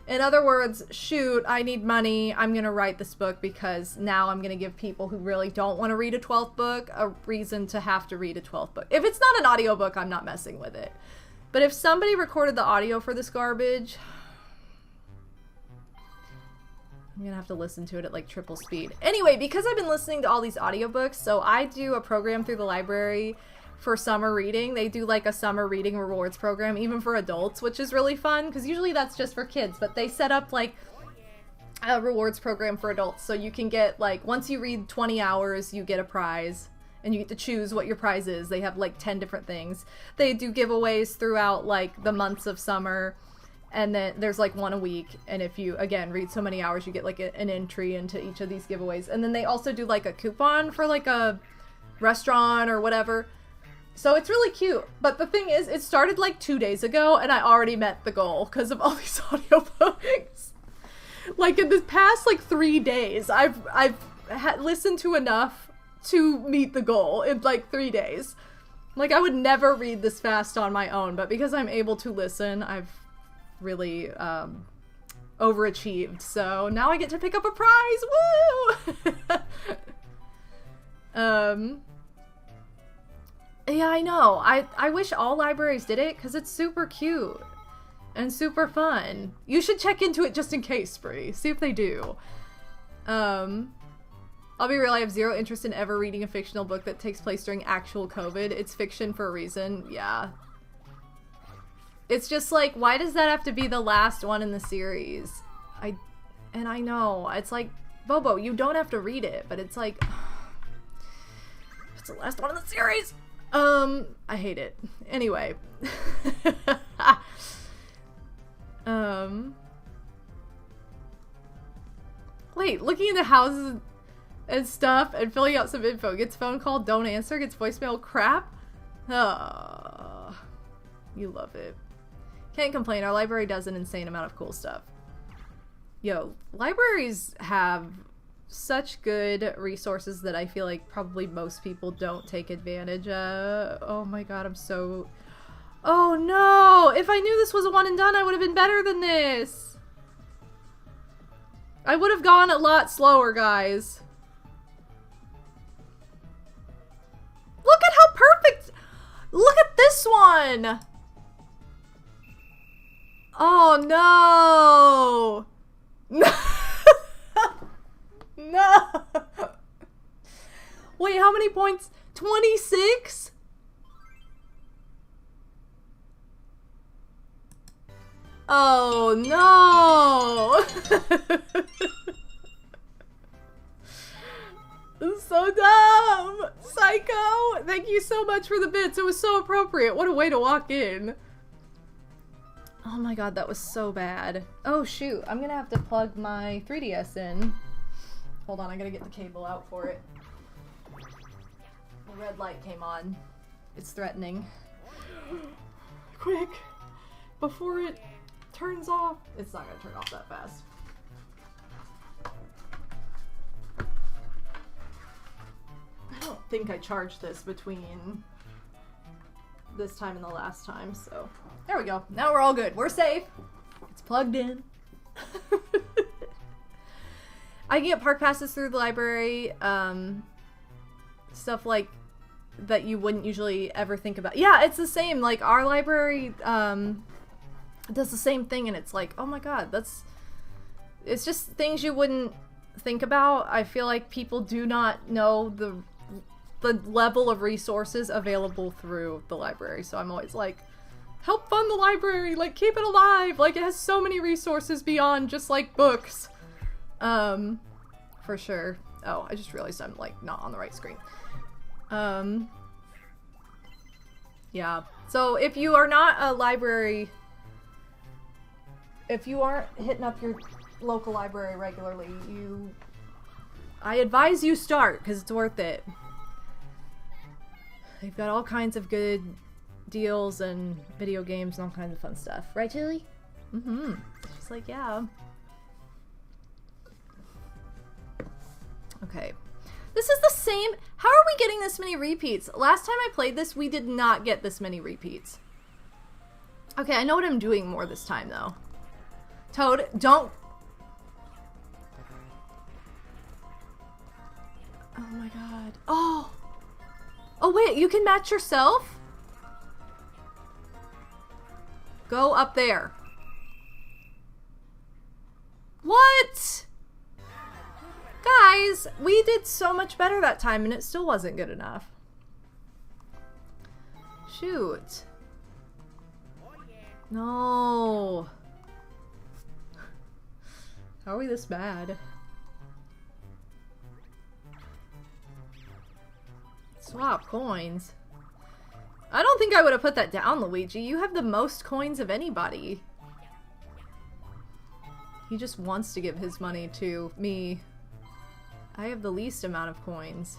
In other words, shoot, I need money. I'm going to write this book because now I'm going to give people who really don't want to read a 12th book a reason to have to read a 12th book. If it's not an audiobook, I'm not messing with it. But if somebody recorded the audio for this garbage, I'm going to have to listen to it at like triple speed. Anyway, because I've been listening to all these audiobooks, so I do a program through the library for summer reading. They do like a summer reading rewards program even for adults, which is really fun because usually that's just for kids, but they set up like a rewards program for adults, so you can get like, once you read 20 hours you get a prize and you get to choose what your prize is. They have like 10 different things. They do giveaways throughout like the months of summer, and then there's like one a week, and if you again read so many hours you get like an entry into each of these giveaways. And then they also do like a coupon for like a restaurant or whatever. So it's really cute. But the thing is, it started like 2 days ago and I already met the goal because of all these audiobooks. Like in the past like 3 days, I've listened to enough to meet the goal in like 3 days. Like I would never read this fast on my own, but because I'm able to listen, I've really overachieved. So now I get to pick up a prize. Woo! Yeah, I know. I wish all libraries did it because it's super cute and super fun. You should check into it just in case, Spree. See if they do. I'll be real, I have zero interest in ever reading a fictional book that takes place during actual COVID. It's fiction for a reason. Yeah. It's just like, why does that have to be the last one in the series? And I know. It's like, Bobo, you don't have to read it, but it's like, it's the last one in the series. I hate it. Anyway. Wait, looking into houses and stuff and filling out some info. Gets phone call, don't answer. Gets voicemail, crap. Oh, you love it. Can't complain. Our library does an insane amount of cool stuff. Yo, libraries have such good resources that I feel like probably most people don't take advantage of. Oh my god, I'm so... Oh no! If I knew this was a one and done, I would have been better than this! I would have gone a lot slower, guys. Look at how perfect... Look at this one! Oh no! No! No! Wait, how many points? 26? Oh no! This is so dumb! Psycho! Thank you so much for the bits. It was so appropriate. What a way to walk in. Oh my god, that was so bad. Oh shoot, I'm gonna have to plug my 3DS in. Hold on, I gotta get the cable out for it. The red light came on. It's threatening. Quick! Before it turns off. It's not gonna turn off that fast. I don't think I charged this between this time and the last time, so... There we go. Now we're all good. We're safe. It's plugged in. I can get park passes through the library. Stuff like that you wouldn't usually ever think about. Yeah, it's the same. Like, our library does the same thing, and it's like, oh my god, that's... It's just things you wouldn't think about. I feel like people do not know the level of resources available through the library, so I'm always like, help fund the library, like, keep it alive, like, it has so many resources beyond just, like, books. For sure. Oh, I just realized I'm, like, not on the right screen. Yeah. So, if you are not a library if you aren't hitting up your local library regularly, I advise you start, because it's worth it. They've got all kinds of good deals and video games and all kinds of fun stuff. Right, Chili? Mm-hmm. She's like, yeah. Okay. This is the same. How are we getting this many repeats? Last time I played this, we did not get this many repeats. Okay, I know what I'm doing more this time, though. Toad, don't... Oh my god. Oh! Oh wait, you can match yourself? Go up there. What? Guys, we did so much better that time and it still wasn't good enough. Shoot. No. How are we this bad? Swap coins. I don't think I would have put that down, Luigi. You have the most coins of anybody. He just wants to give his money to me. I have the least amount of coins.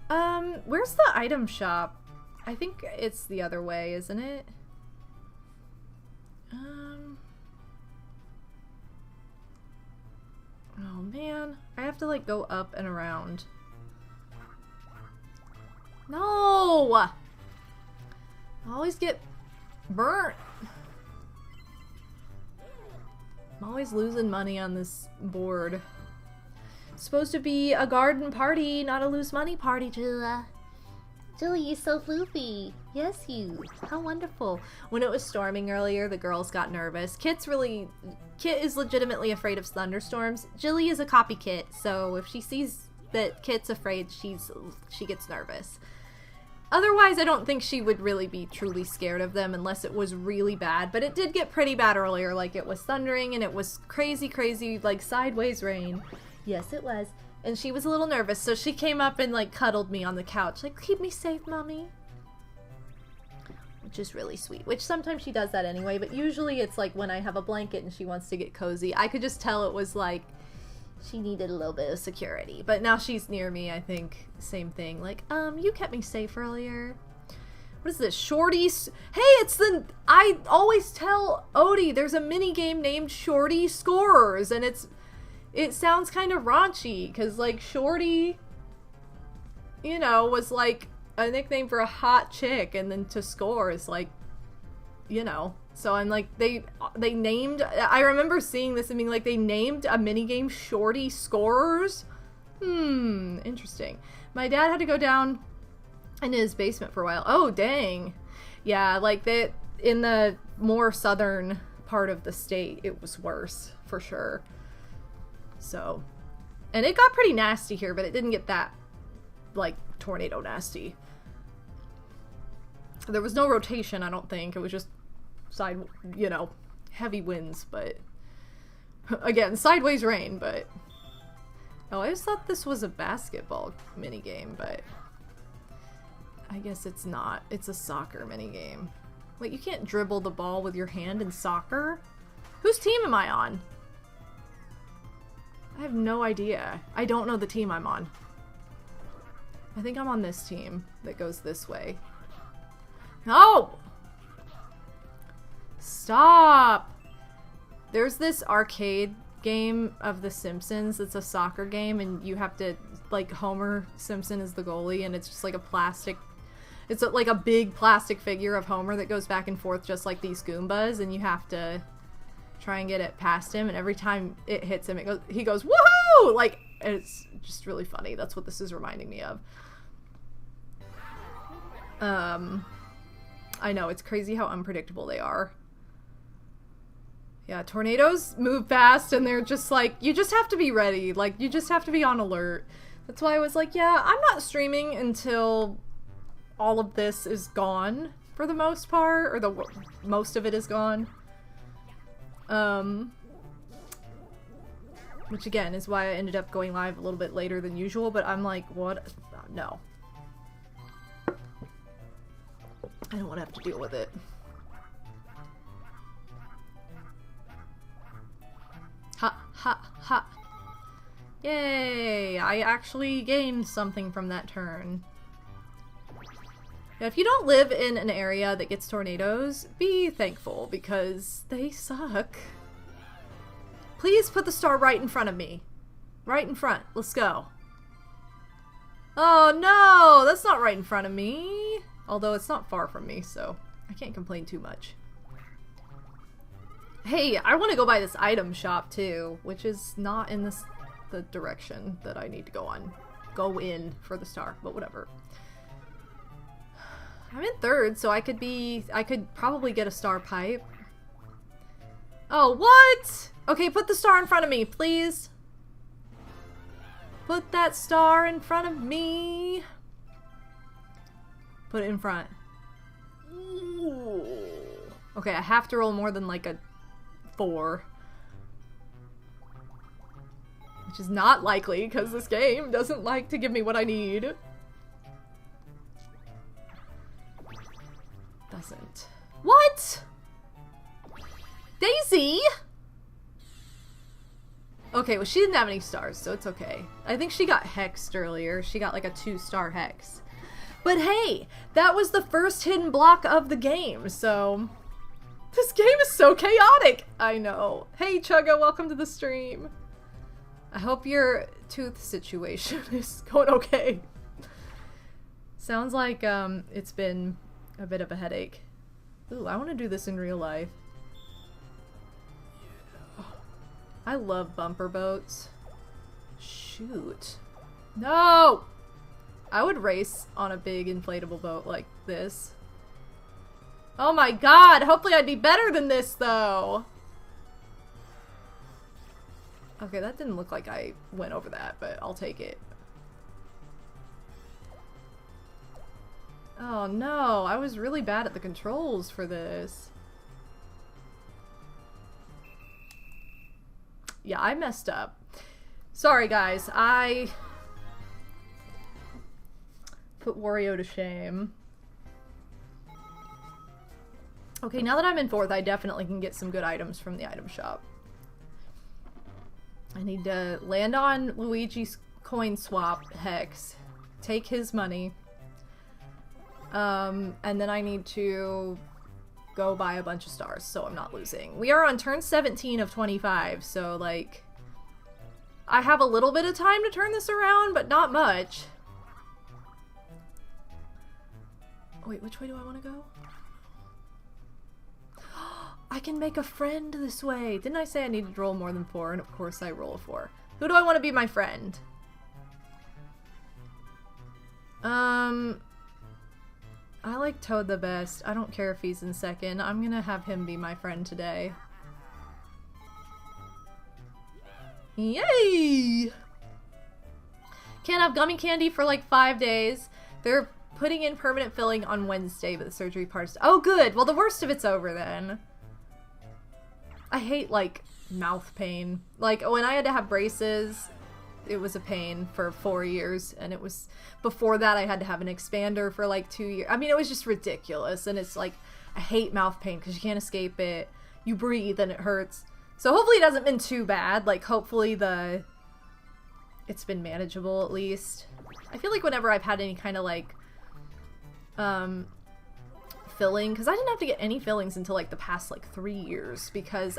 Where's the item shop? I think it's the other way, isn't it? Oh man, I have to like go up and around. No! I always get burnt. I'm always losing money on this board. It's supposed to be a garden party, not a lose money party, Jilla. Jilla, you're so floofy. Yes, you. How wonderful. When it was storming earlier, the girls got nervous. Kit is legitimately afraid of thunderstorms. Jilly is a copycat, so if she sees that Kit's afraid, she gets nervous. Otherwise, I don't think she would really be truly scared of them unless it was really bad. But it did get pretty bad earlier. Like, it was thundering and it was crazy, like, sideways rain. Yes, it was. And she was a little nervous, so she came up and, like, cuddled me on the couch. Like, keep me safe, Mommy. Which is really sweet. Which sometimes she does that anyway. But usually it's, like, when I have a blanket and she wants to get cozy. I could just tell it was, like, she needed a little bit of security. But now she's near me, I think. Same thing. Like, you kept me safe earlier. What is this? Shorty... Hey, it's the... I always tell Odie there's a minigame named Shorty Scorers. And it sounds kind of raunchy. Because, like, Shorty, you know, was, like, a nickname for a hot chick. And then to score is, like, you know... So I'm like, they named, I remember seeing this and being like, they named a minigame Shorty Scorers? Interesting. My dad had to go down into his basement for a while. Oh, dang. Yeah, like that in the more southern part of the state, it was worse, for sure. So, and it got pretty nasty here, but it didn't get that, like, tornado nasty. There was no rotation, I don't think. It was just side, you know, heavy winds, but again, sideways rain, but oh, I just thought this was a basketball minigame, but I guess it's not. It's a soccer minigame. Wait, you can't dribble the ball with your hand in soccer? Whose team am I on? I have no idea. I don't know the team I'm on. I think I'm on this team that goes this way. No! Stop! There's this arcade game of The Simpsons. It's a soccer game and you have to, like, Homer Simpson is the goalie and it's just like a plastic, it's like a big plastic figure of Homer that goes back and forth just like these Goombas and you have to try and get it past him and every time it hits him, he goes, woohoo! Like, it's just really funny. That's what this is reminding me of. I know, it's crazy how unpredictable they are. Yeah, tornadoes move fast and they're just like, you just have to be ready. Like, you just have to be on alert. That's why I was like, yeah, I'm not streaming until all of this is gone for the most part, or most of it is gone. Which again is why I ended up going live a little bit later than usual, but I'm like, what? No. I don't want to have to deal with it. Ha, ha. Yay! I actually gained something from that turn. Yeah, if you don't live in an area that gets tornadoes, be thankful because they suck. Please put the star right in front of me. Right in front. Let's go. Oh no! That's not right in front of me. Although it's not far from me, so I can't complain too much. Hey, I want to go by this item shop too, which is not in the direction that I need to go in for the star, but whatever. I'm in third, so I could probably get a star pipe. Oh, what? Okay, put the star in front of me, please. Put that star in front of me. Put it in front. Ooh. Okay, I have to roll more than like a 4. Which is not likely, because this game doesn't like to give me what I need. Doesn't. What? Daisy? Okay, well she didn't have any stars, so it's okay. I think she got hexed earlier. She got like a 2-star hex. But hey, that was the first hidden block of the game, so... This game is so chaotic! I know. Hey Chugga, welcome to the stream. I hope your tooth situation is going okay. Sounds like it's been a bit of a headache. Ooh, I want to do this in real life. Oh, I love bumper boats. Shoot. No! I would race on a big inflatable boat like this. Oh my god! Hopefully I'd be better than this, though! Okay, that didn't look like I went over that, but I'll take it. Oh no, I was really bad at the controls for this. Yeah, I messed up. Sorry guys, I put Wario to shame. Okay, now that I'm in 4th, I definitely can get some good items from the item shop. I need to land on Luigi's coin swap hex, take his money, and then I need to go buy a bunch of stars so I'm not losing. We are on turn 17 of 25, so like I have a little bit of time to turn this around, but not much. Oh, wait, which way do I want to go? I can make a friend this way. Didn't I say I needed to roll more than 4? And of course I roll a 4. Who do I want to be my friend? I like Toad the best. I don't care if he's in 2nd. I'm gonna have him be my friend today. Yay! Can't have gummy candy for like 5 days. They're putting in permanent filling on Wednesday, but the surgery part's... Oh, good! Well, the worst of it's over then. I hate, like, mouth pain. Like, when I had to have braces, it was a pain for 4 years, and it was... Before that, I had to have an expander for, like, 2 years. I mean, it was just ridiculous, and it's, like, I hate mouth pain, because you can't escape it. You breathe, and it hurts. So hopefully it hasn't been too bad. Like, hopefully it's been manageable, at least. I feel like whenever I've had any kind of, like, filling, because I didn't have to get any fillings until like the past like 3 years, because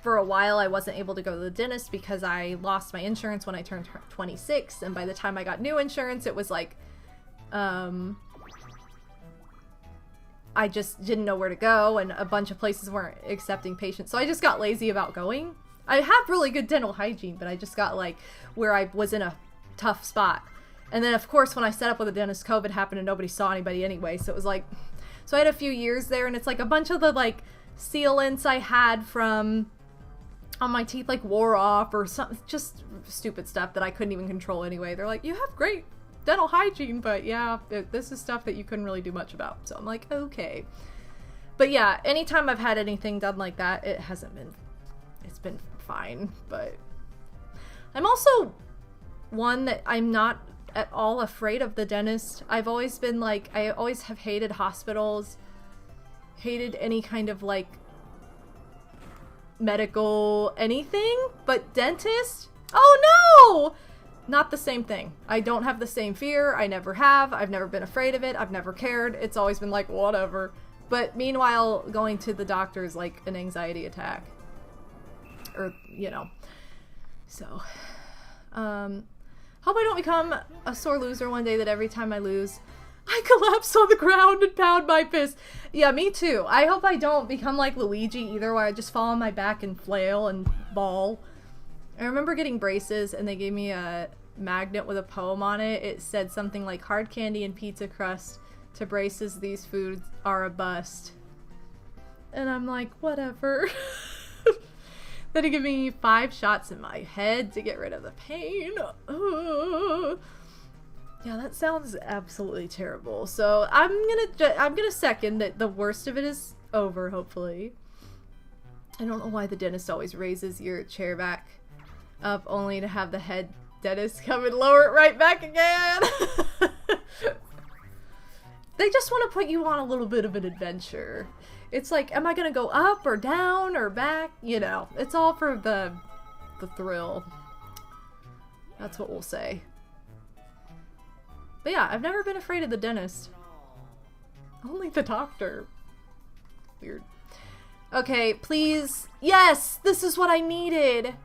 for a while I wasn't able to go to the dentist because I lost my insurance when I turned 26, and by the time I got new insurance it was like I just didn't know where to go, and a bunch of places weren't accepting patients, so I just got lazy about going. I have really good dental hygiene, but I just got like where I was in a tough spot. And then, of course, when I set up with a dentist, COVID happened and nobody saw anybody anyway. So it was like, so I had a few years there, and it's like a bunch of the like sealants I had from on my teeth like wore off, or some just stupid stuff that I couldn't even control anyway. They're like, you have great dental hygiene, but yeah, this is stuff that you couldn't really do much about. So I'm like, okay. But yeah, anytime I've had anything done like that, it's been fine. But I'm also one that I'm not at all afraid of the dentist. I've always been like, I always have hated hospitals, hated any kind of like medical anything, but dentist? Oh no! Not the same thing. I don't have the same fear. I never have. I've never been afraid of it. I've never cared. It's always been like, whatever. But meanwhile, going to the doctor is like an anxiety attack. Or, you know. So, hope I don't become a sore loser one day that every time I lose, I collapse on the ground and pound my fist. Yeah, me too. I hope I don't become like Luigi either, where I just fall on my back and flail and bawl. I remember getting braces and they gave me a magnet with a poem on it. It said something like, hard candy and pizza crust. To braces, these foods are a bust. And I'm like, whatever. Then he gave me 5 shots in my head to get rid of the pain. Yeah, that sounds absolutely terrible. So I'm gonna second that the worst of it is over, hopefully. I don't know why the dentist always raises your chair back up only to have the head dentist come and lower it right back again. They just want to put you on a little bit of an adventure. It's like, am I gonna go up or down or back? You know, it's all for the thrill. That's what we'll say. But yeah, I've never been afraid of the dentist. Only the doctor. Weird. Okay, please. Yes! This is what I needed!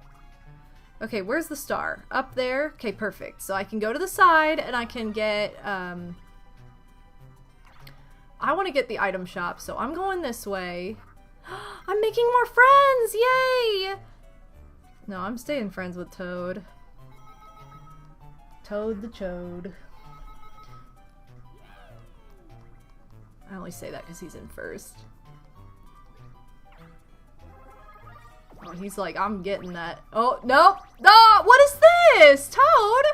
Okay, where's the star? Up there? Okay, perfect. So I can go to the side and I can get, I want to get the item shop, so I'm going this way. I'm making more friends! Yay! No, I'm staying friends with Toad. Toad the Chode. I only say that because he's in first. Oh, he's like, I'm getting that. Oh, no! No! What is this? Toad?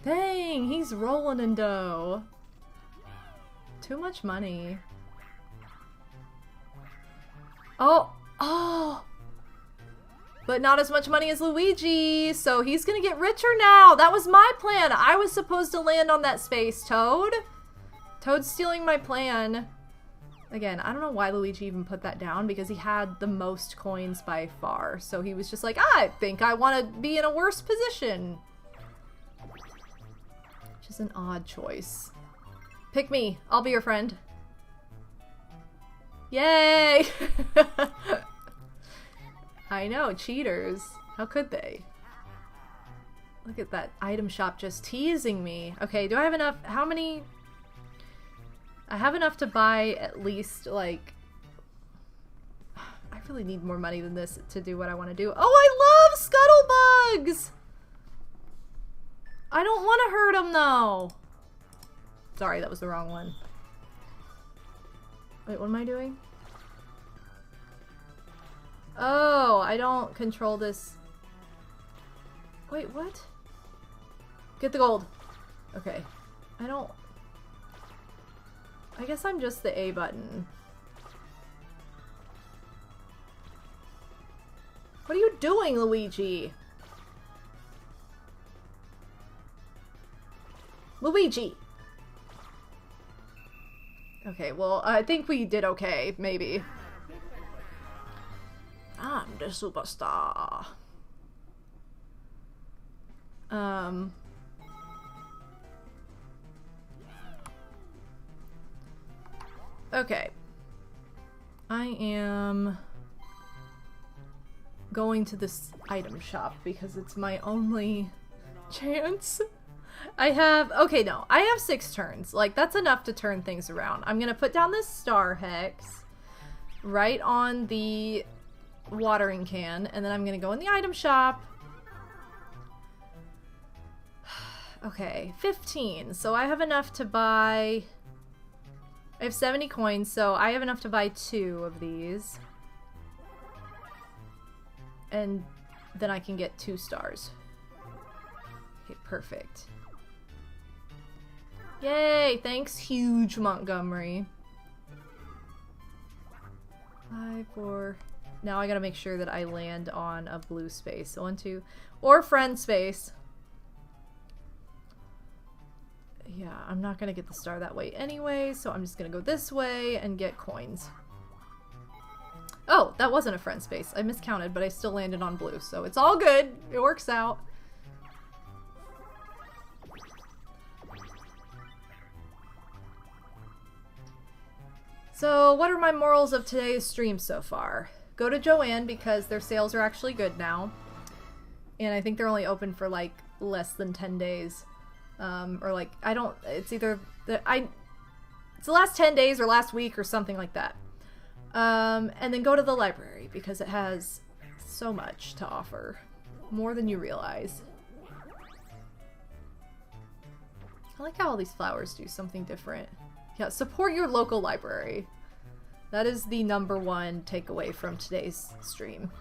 Dang, he's rolling in dough. Too much money. Oh! Oh! But not as much money as Luigi, so he's gonna get richer now. That was my plan. I was supposed to land on that space, Toad. Toad's stealing my plan. Again, I don't know why Luigi even put that down, because he had the most coins by far. So he was just like, I think I want to be in a worse position. Which is an odd choice. Pick me. I'll be your friend. Yay! I know, cheaters. How could they? Look at that item shop just teasing me. Okay, do I have enough? How many? I have enough to buy at least, like... I really need more money than this to do what I want to do. Oh, I love scuttlebugs! I don't want to hurt them, though. Sorry, that was the wrong one. Wait, what am I doing? Oh, I don't control this. Wait, what? Get the gold. Okay. I guess I'm just the A button. What are you doing, Luigi? Luigi! Okay, well, I think we did okay, maybe. I'm the superstar. Okay. I am going to this item shop because it's my only chance. I have 6 turns. Like, that's enough to turn things around. I'm gonna put down this star hex right on the watering can, and then I'm gonna go in the item shop. Okay, 15. So I have enough to buy... I have 70 coins, so I have enough to buy 2 of these. And then I can get 2 stars. Okay, perfect. Yay! Thanks, huge Montgomery. 5, 4... Now I gotta make sure that I land on a blue space. So 1, 2... Or friend space. Yeah, I'm not gonna get the star that way anyway, so I'm just gonna go this way and get coins. Oh, that wasn't a friend space. I miscounted, but I still landed on blue, so it's all good. It works out. So, what are my morals of today's stream so far? Go to Joann because their sales are actually good now. And I think they're only open for like less than 10 days. Or like, I don't, it's either, it's the last 10 days or last week or something like that. And then go to the library because it has so much to offer. More than you realize. I like how all these flowers do something different. Yeah, support your local library. That is the #1 takeaway from today's stream.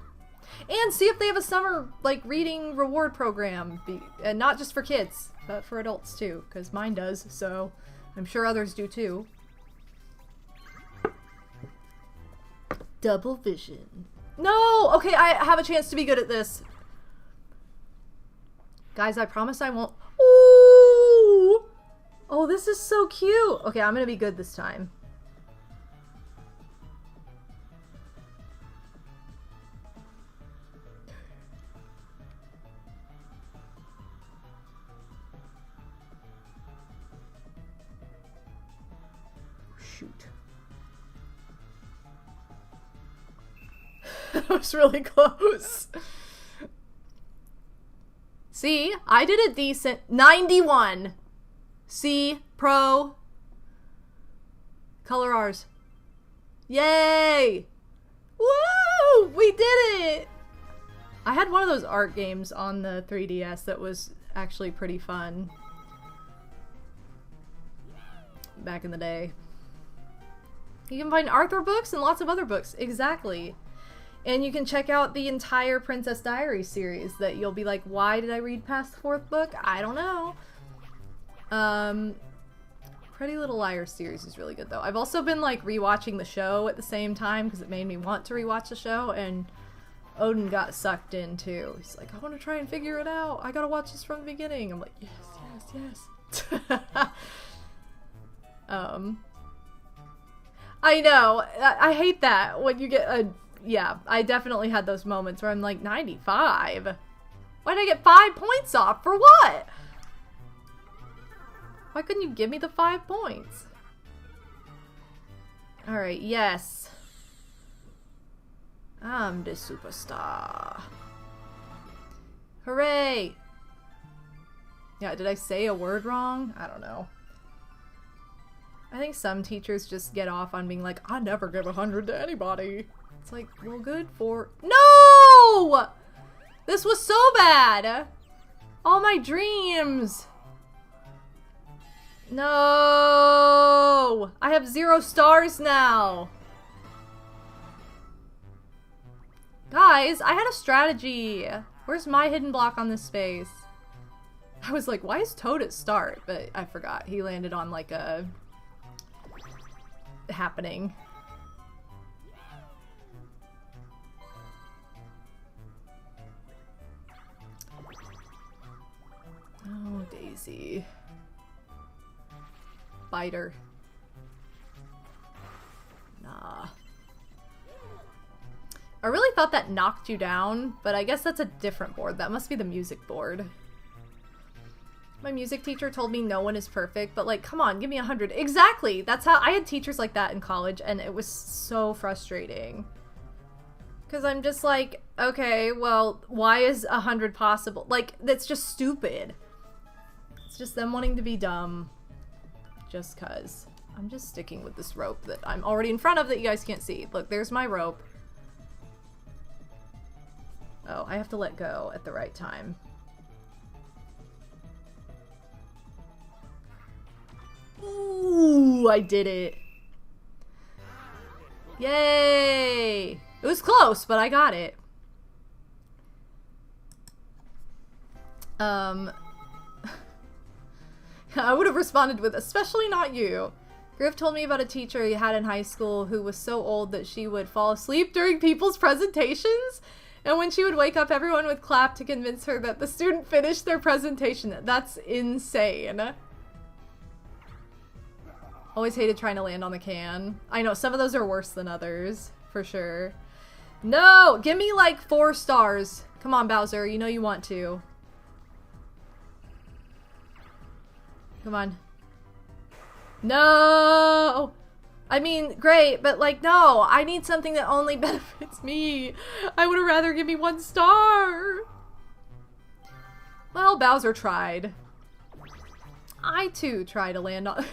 And see if they have a summer, like, reading reward program. And not just for kids, but for adults too. Because mine does, so I'm sure others do too. Double vision. No! Okay, I have a chance to be good at this. Guys, I promise I won't. Ooh! Oh, this is so cute. Okay, I'm gonna be good this time. Shoot. That was really close. See, I did a decent 91. C, pro. Color R's. Yay! Woo! We did it! I had one of those art games on the 3DS that was actually pretty fun. Back in the day. You can find Arthur books and lots of other books. Exactly. And you can check out the entire Princess Diaries series that you'll be like, why did I read past the 4th book? I don't know. Pretty Little Liars series is really good though. I've also been like rewatching the show at the same time because it made me want to rewatch the show, and Odin got sucked in too. He's like, I want to try and figure it out. I gotta watch this from the beginning. I'm like, yes, yes, yes. I know. I hate that when you get a... Yeah, I definitely had those moments where I'm like, 95? Why'd I get 5 points off? For what? Why couldn't you give me the 5 points? Alright, yes. I'm the superstar. Hooray! Yeah, did I say a word wrong? I don't know. I think some teachers just get off on being like, I never give 100 to anybody. It's like, well, good for... No! This was so bad! All my dreams! No! I have 0 stars now! Guys, I had a strategy! Where's my hidden block on this space? I was like, why is Toad at start? But I forgot. He landed on like a... happening. Oh, Daisy. Biter. Nah. I really thought that knocked you down, but I guess that's a different board. That must be the music board. My music teacher told me no one is perfect, but like, come on, give me 100. Exactly! That's how I had teachers like that in college, and it was so frustrating. Because I'm just like, okay, well, why is 100 possible? Like, that's just stupid. It's just them wanting to be dumb. Just cause. I'm just sticking with this rope that I'm already in front of that you guys can't see. Look, there's my rope. Oh, I have to let go at the right time. Ooh, I did it. Yay! It was close, but I got it. I would have responded with, especially not you. Griff told me about a teacher he had in high school who was so old that she would fall asleep during people's presentations. And when she would wake up, everyone would clap to convince her that the student finished their presentation. That's insane. Always hated trying to land on the can. I know, some of those are worse than others, for sure. No! Give me like 4 stars. Come on, Bowser. You know you want to. Come on. No! I mean, great, but like, no. I need something that only benefits me. I would have rather give me 1 star. Well, Bowser tried. I too try to land on...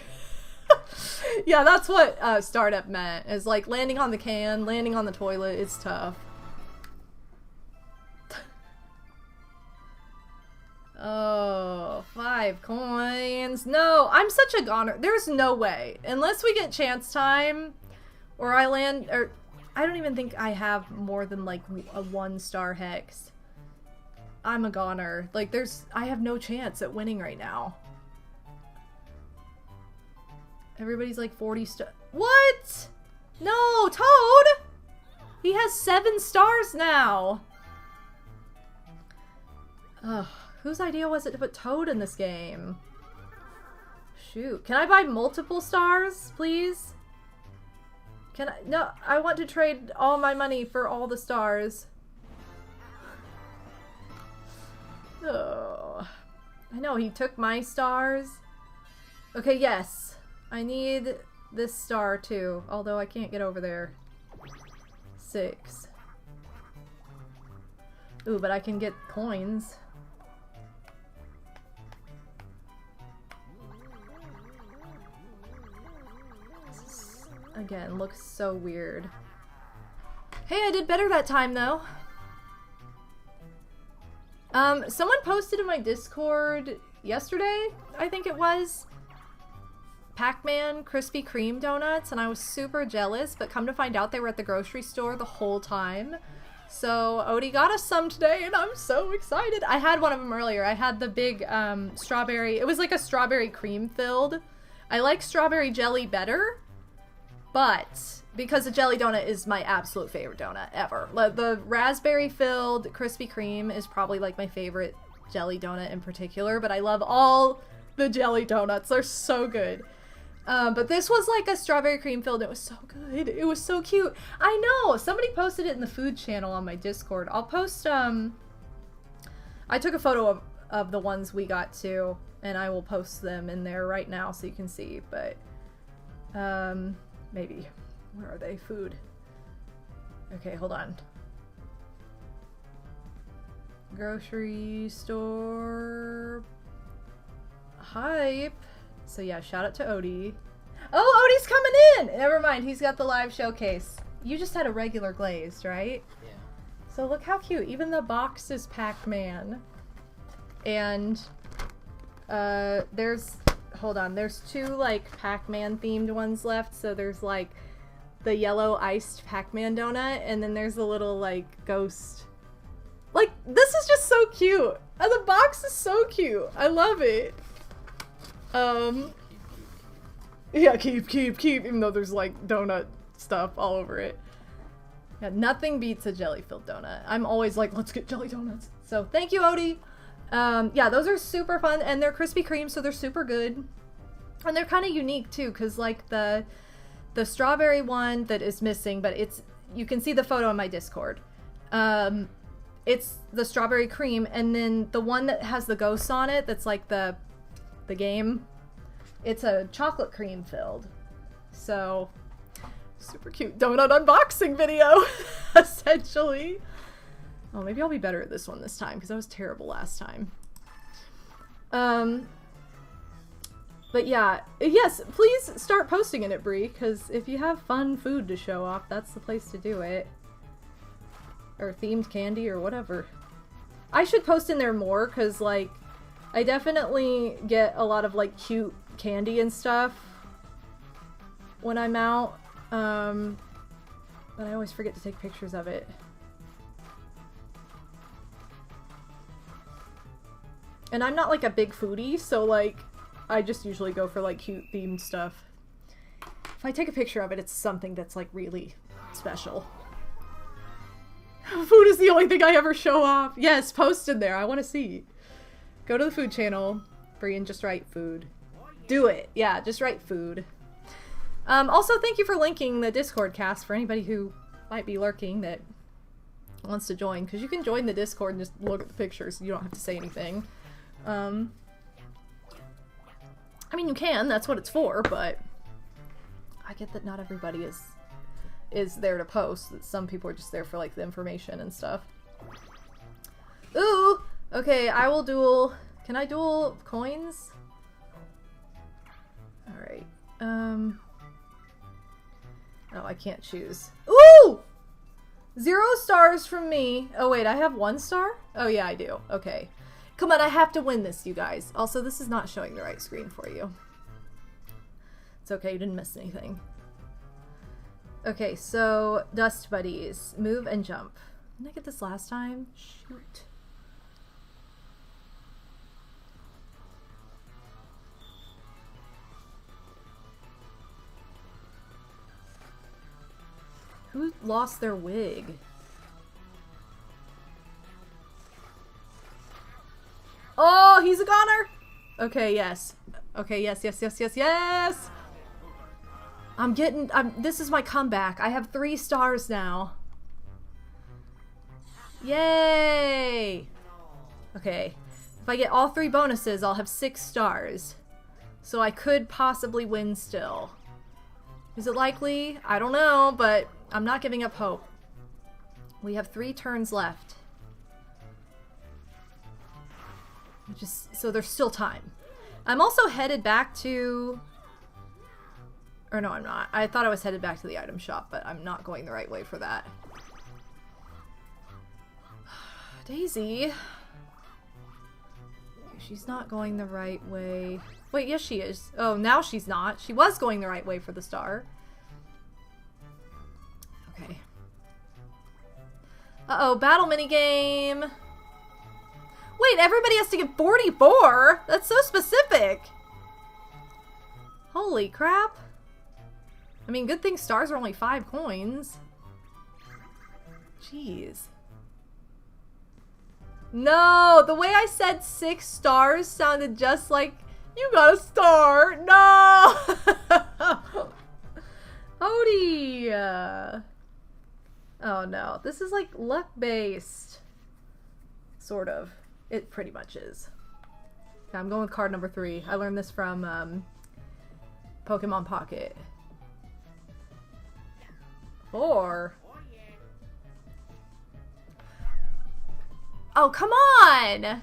Yeah, that's what startup meant. Is like landing on the can, landing on the toilet. It's tough. Oh, 5 coins. No, I'm such a goner. There's no way. Unless we get chance time, or I land, or I don't even think I have more than like a 1-star hex. I'm a goner. Like I have no chance at winning right now. Everybody's like 40 stars. What? No, Toad! He has 7 stars now. Ugh, whose idea was it to put Toad in this game? Shoot. Can I buy multiple stars, please? Can I? No, I want to trade all my money for all the stars. Oh. I know, he took my stars. Okay, yes. I need this star too, although I can't get over there. 6. Ooh, but I can get coins. This, again, looks so weird. Hey, I did better that time though. Someone posted in my Discord yesterday, I think it was, Pac-Man Krispy Kreme donuts, and I was super jealous, but come to find out they were at the grocery store the whole time. So Odie got us some today, and I'm so excited. I had one of them earlier. I had the big strawberry, it was like a strawberry cream filled. I like strawberry jelly better, but because a jelly donut is my absolute favorite donut ever. The raspberry filled Krispy Kreme is probably like my favorite jelly donut in particular, but I love all the jelly donuts. They're so good. But this was like a strawberry cream filled. It was so good. It was so cute. I know. Somebody posted it in the food channel on my Discord. I'll post, I took a photo of the ones we got too, and I will post them in there right now so you can see, but, maybe. Where are they? Food. Okay, hold on. Grocery store hype. So yeah, shout out to Odie. Oh, Odie's coming in! Never mind, he's got the live showcase. You just had a regular glazed, right? Yeah. So look how cute. Even the box is Pac-Man. And there's, hold on, there's 2 like Pac-Man themed ones left. So there's like the yellow iced Pac-Man donut, and then there's a little like ghost. Like, this is just so cute. And the box is so cute. I love it. Yeah, keep, even though there's like donut stuff all over it. Yeah, nothing beats a jelly-filled donut. I'm always like, let's get jelly donuts. So thank you, Odie. Yeah, those are super fun, and they're Krispy Kreme, so they're super good. And they're kind of unique too, because like the strawberry one that is missing, but it's, you can see the photo in my Discord. It's the strawberry cream, and then the one that has the ghosts on it, that's like the game, it's a chocolate cream filled. So super cute donut unboxing video essentially. Oh, maybe I'll be better at this one this time, because I was terrible last time. But yeah, yes, please start posting in it, Brie, because if you have fun food to show off, that's the place to do it. Or themed candy or whatever. I should post in there more, because like I definitely get a lot of like cute candy and stuff when I'm out, but I always forget to take pictures of it. And I'm not like a big foodie, so like I just usually go for like cute themed stuff. If I take a picture of it, it's something that's like really special. Food is the only thing I ever show off. Yes, post in there. I want to see. Go to the food channel, Brie, and just write food. Do it. Yeah, just write food. Also, thank you for linking the Discord cast for anybody who might be lurking that wants to join, because you can join the Discord and just look at the pictures. You don't have to say anything. I mean, you can. That's what it's for, but I get that not everybody is there to post. That some people are just there for, like, the information and stuff. Ooh! Okay, I will duel... Can I duel coins? Alright. Oh, I can't choose. Ooh! 0 stars from me. Oh, wait, I have 1 star? Oh, yeah, I do. Okay. Come on, I have to win this, you guys. Also, this is not showing the right screen for you. It's okay, you didn't miss anything. Okay, so, Dust Buddies. Move and jump. Didn't I get this last time? Shoot. Who lost their wig? Oh, he's a goner! Okay, yes. Okay, yes, yes, yes, yes, yes! This is my comeback. I have 3 stars now. Yay! Okay. If I get all 3 bonuses, I'll have 6 stars. So I could possibly win still. Is it likely? I don't know, but I'm not giving up hope. We have 3 turns left. So there's still time. I'm also headed back to... Or no, I'm not. I thought I was headed back to the item shop, but I'm not going the right way for that. Daisy. She's not going the right way. Wait, yes she is. Oh, now she's not. She was going the right way for the star. Okay. Uh-oh, battle minigame. Wait, everybody has to get 44? That's so specific. Holy crap. I mean, good thing stars are only 5 coins. Jeez. No, the way I said 6 stars sounded just like, you got a star. No! Odie! Oh no, this is like luck-based. Sort of. It pretty much is. Okay, I'm going with card number 3. I learned this from Pokemon Pocket. 4. Oh, come on!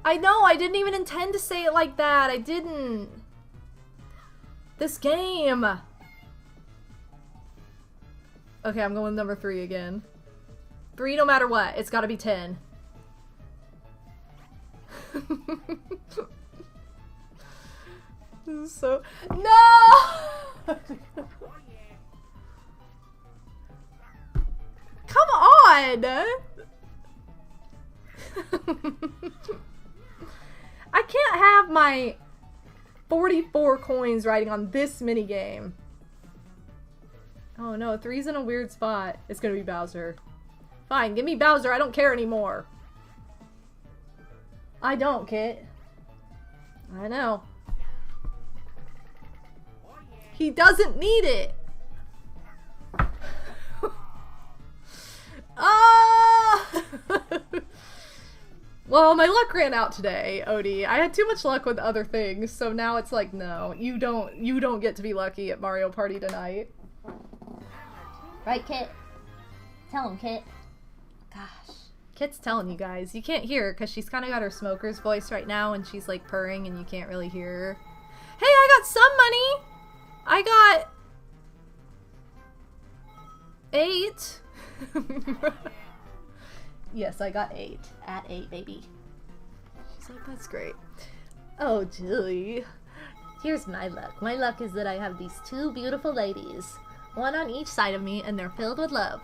I know, I didn't even intend to say it like that. I didn't. This game. Okay, I'm going with number 3 again. 3 no matter what. It's gotta be 10. So... No! Come on! I can't have my 44 coins riding on this minigame. Oh no, 3's in a weird spot. It's gonna be Bowser. Fine, give me Bowser. I don't care anymore. I don't, Kit. I know. He doesn't need it. Ah! Well, my luck ran out today, Odie. I had too much luck with other things, so now it's like, no, you don't get to be lucky at Mario Party tonight. Right, Kit? Tell him, Kit. Gosh. Kit's telling you guys. You can't hear her because she's kind of got her smoker's voice right now and she's like purring and you can't really hear her. Hey, I got some money! I got 8. Yes, I got 8. At 8, baby. She's like, that's great. Oh, Julie. Here's my luck. My luck is that I have these 2 beautiful ladies. One on each side of me, and they're filled with love.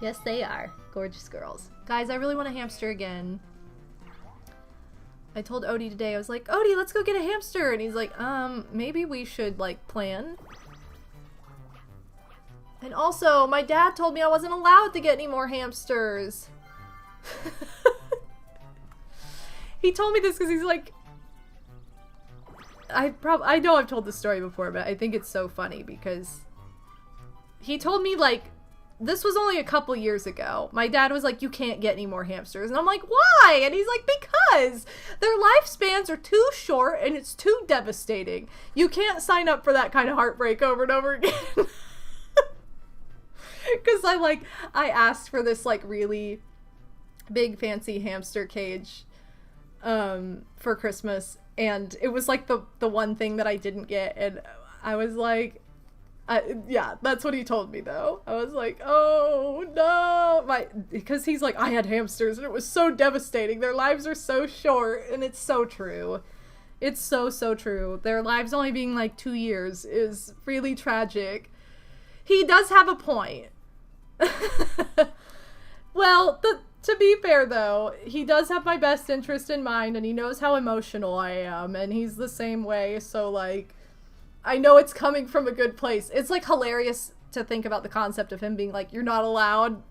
Yes, they are. Gorgeous girls. Guys, I really want a hamster again. I told Odie today, I was like, Odie, let's go get a hamster. And he's like, maybe we should, like, plan. And also, my dad told me I wasn't allowed to get any more hamsters. He told me this because he's like, I know I've told this story before, but I think it's so funny because he told me, like, this was only a couple years ago. My dad was like, you can't get any more hamsters. And I'm like, why? And he's like, because their lifespans are too short and it's too devastating. You can't sign up for that kind of heartbreak over and over again. Because I asked for this like really big fancy hamster cage for Christmas, and it was like the one thing that I didn't get, and I was like, yeah, that's what he told me though. I was like, oh no, because he's like, I had hamsters and it was so devastating. Their lives are so short, and it's so true. It's so true. Their lives only being like 2 years is really tragic. He does have a point. Well, to be fair though, he does have my best interest in mind, and he knows how emotional I am, and he's the same way, so like, I know it's coming from a good place. It's like hilarious to think about the concept of him being like, you're not allowed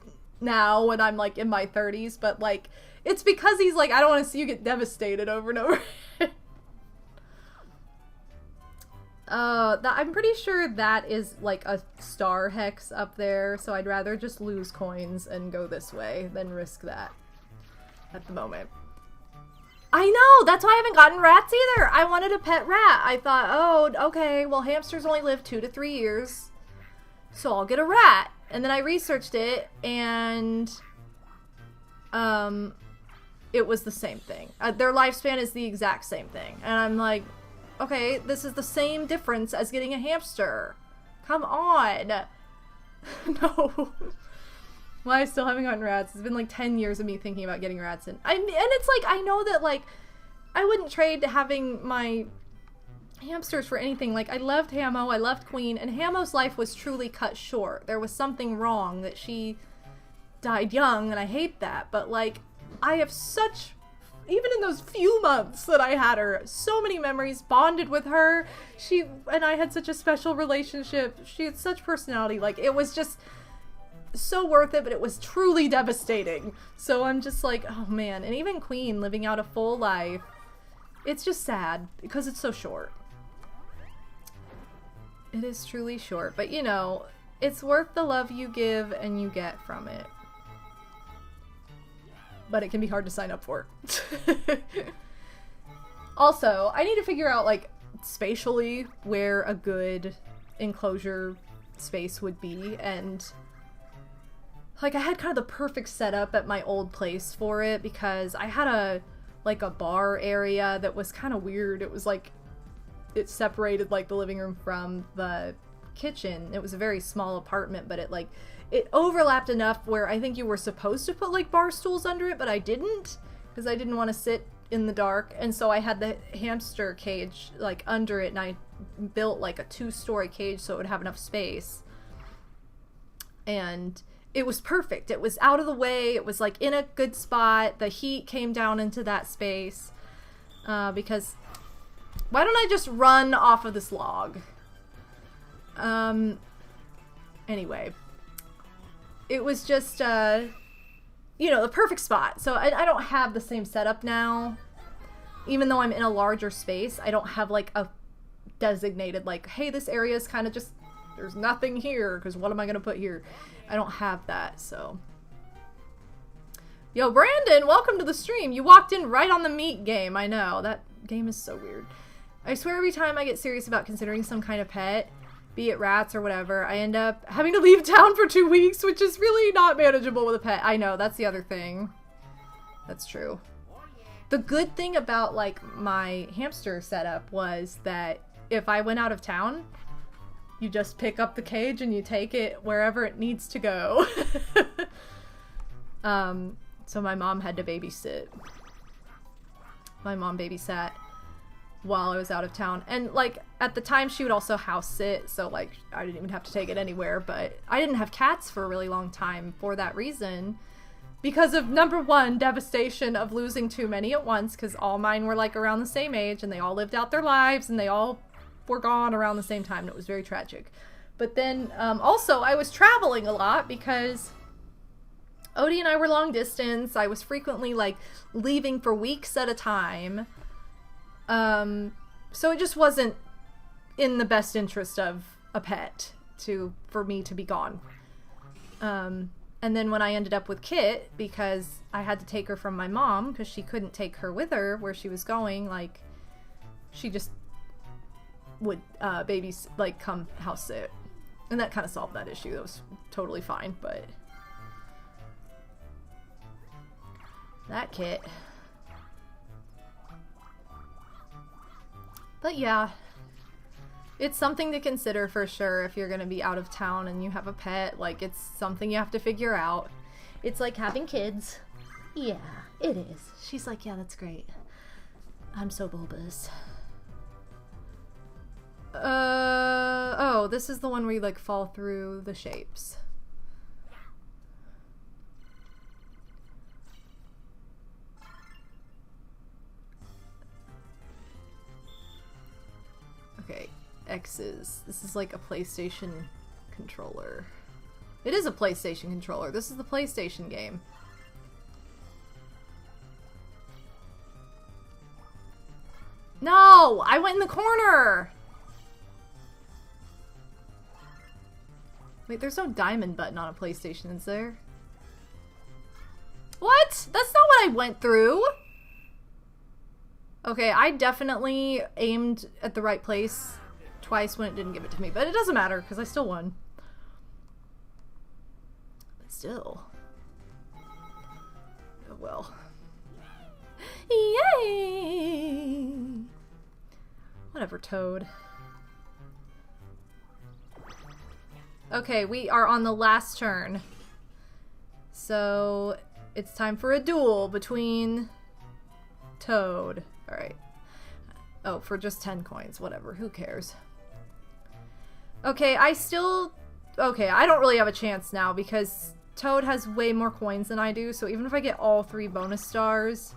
now when I'm like in my 30s, but like, it's because he's like, I don't want to see you get devastated over and over. I'm pretty sure that is like a star hex up there, so I'd rather just lose coins and go this way than risk that at the moment. I know! That's why I haven't gotten rats either! I wanted a pet rat. I thought, oh, okay, well hamsters only live 2 to 3 years, so I'll get a rat. And then I researched it, and it was the same thing. Their lifespan is the exact same thing. And I'm like, okay, this is the same difference as getting a hamster. Come on. No. Why I still haven't gotten rats? It's been like 10 years of me thinking about getting rats, and it's like, I know that like I wouldn't trade having my hamsters for anything. Like, I loved Hamo, I loved Queen, and Hamo's life was truly cut short. There was something wrong, that she died young, and I hate that. But like, I have such, even in those few months that I had her, so many memories, bonded with her. She and I had such a special relationship. She had such personality. Like, it was just so worth it, but it was truly devastating. So I'm just like, oh man. And even Queen living out a full life, it's just sad because it's so short. It is truly short, but you know, it's worth the love you give and you get from it. But it can be hard to sign up for. Also, I need to figure out like spatially where a good enclosure space would be, and like, I had kind of the perfect setup at my old place for it, because I had a bar area that was kind of weird. It was like, it separated like the living room from the kitchen. It was a very small apartment, but it overlapped enough where I think you were supposed to put like bar stools under it, but I didn't, because I didn't want to sit in the dark. And so I had the hamster cage like under it, and I built like a 2-story cage so it would have enough space. And it was perfect. It was out of the way. It was like in a good spot. The heat came down into that space. Because why don't I just run off of this log? Anyway, it was just, you know, the perfect spot. So I don't have the same setup now. Even though I'm in a larger space, I don't have like a designated, like, hey, this area is kind of just, there's nothing here, because what am I going to put here? I don't have that, so. Yo, Brandon, welcome to the stream. You walked in right on the meat game. I know. That game is so weird. I swear every time I get serious about considering some kind of pet, be it rats or whatever, I end up having to leave town for 2 weeks, which is really not manageable with a pet. I know, that's the other thing. That's true. The good thing about, like, my hamster setup was that if I went out of town, you just pick up the cage and you take it wherever it needs to go. So my mom had to babysit. My mom babysat while I was out of town. And, like, at the time she would also house sit, so, like, I didn't even have to take it anywhere. But I didn't have cats for a really long time for that reason. Because of, number one, devastation of losing too many at once, because all mine were, like, around the same age, and they all lived out their lives, and they all were gone around the same time, and it was very tragic. But then, also, I was traveling a lot, because Odie and I were long distance. I was frequently, like, leaving for weeks at a time. So it just wasn't in the best interest of a pet for me to be gone. And then when I ended up with Kit, because I had to take her from my mom because she couldn't take her with her where she was going, like, she just would come house sit. And that kind of solved that issue. That was totally fine, but that Kit. But yeah, it's something to consider for sure if you're gonna be out of town and you have a pet. Like, it's something you have to figure out. It's like having kids. Yeah, it is. She's like, yeah, that's great. I'm so bulbous. Oh, this is the one where you, like, fall through the shapes. Okay, X's. This is like a PlayStation controller. It is a PlayStation controller. This is the PlayStation game. No! I went in the corner! Wait, there's no diamond button on a PlayStation, is there? What? That's not what I went through! Okay, I definitely aimed at the right place twice when it didn't give it to me, but it doesn't matter, because I still won. But still. Oh well. Yay! Whatever, Toad. Okay, we are on the last turn. So, it's time for a duel between Toad. Alright. Oh, for just 10 coins. Whatever. Who cares? Okay, okay, I don't really have a chance now because Toad has way more coins than I do, so even if I get all 3 bonus stars,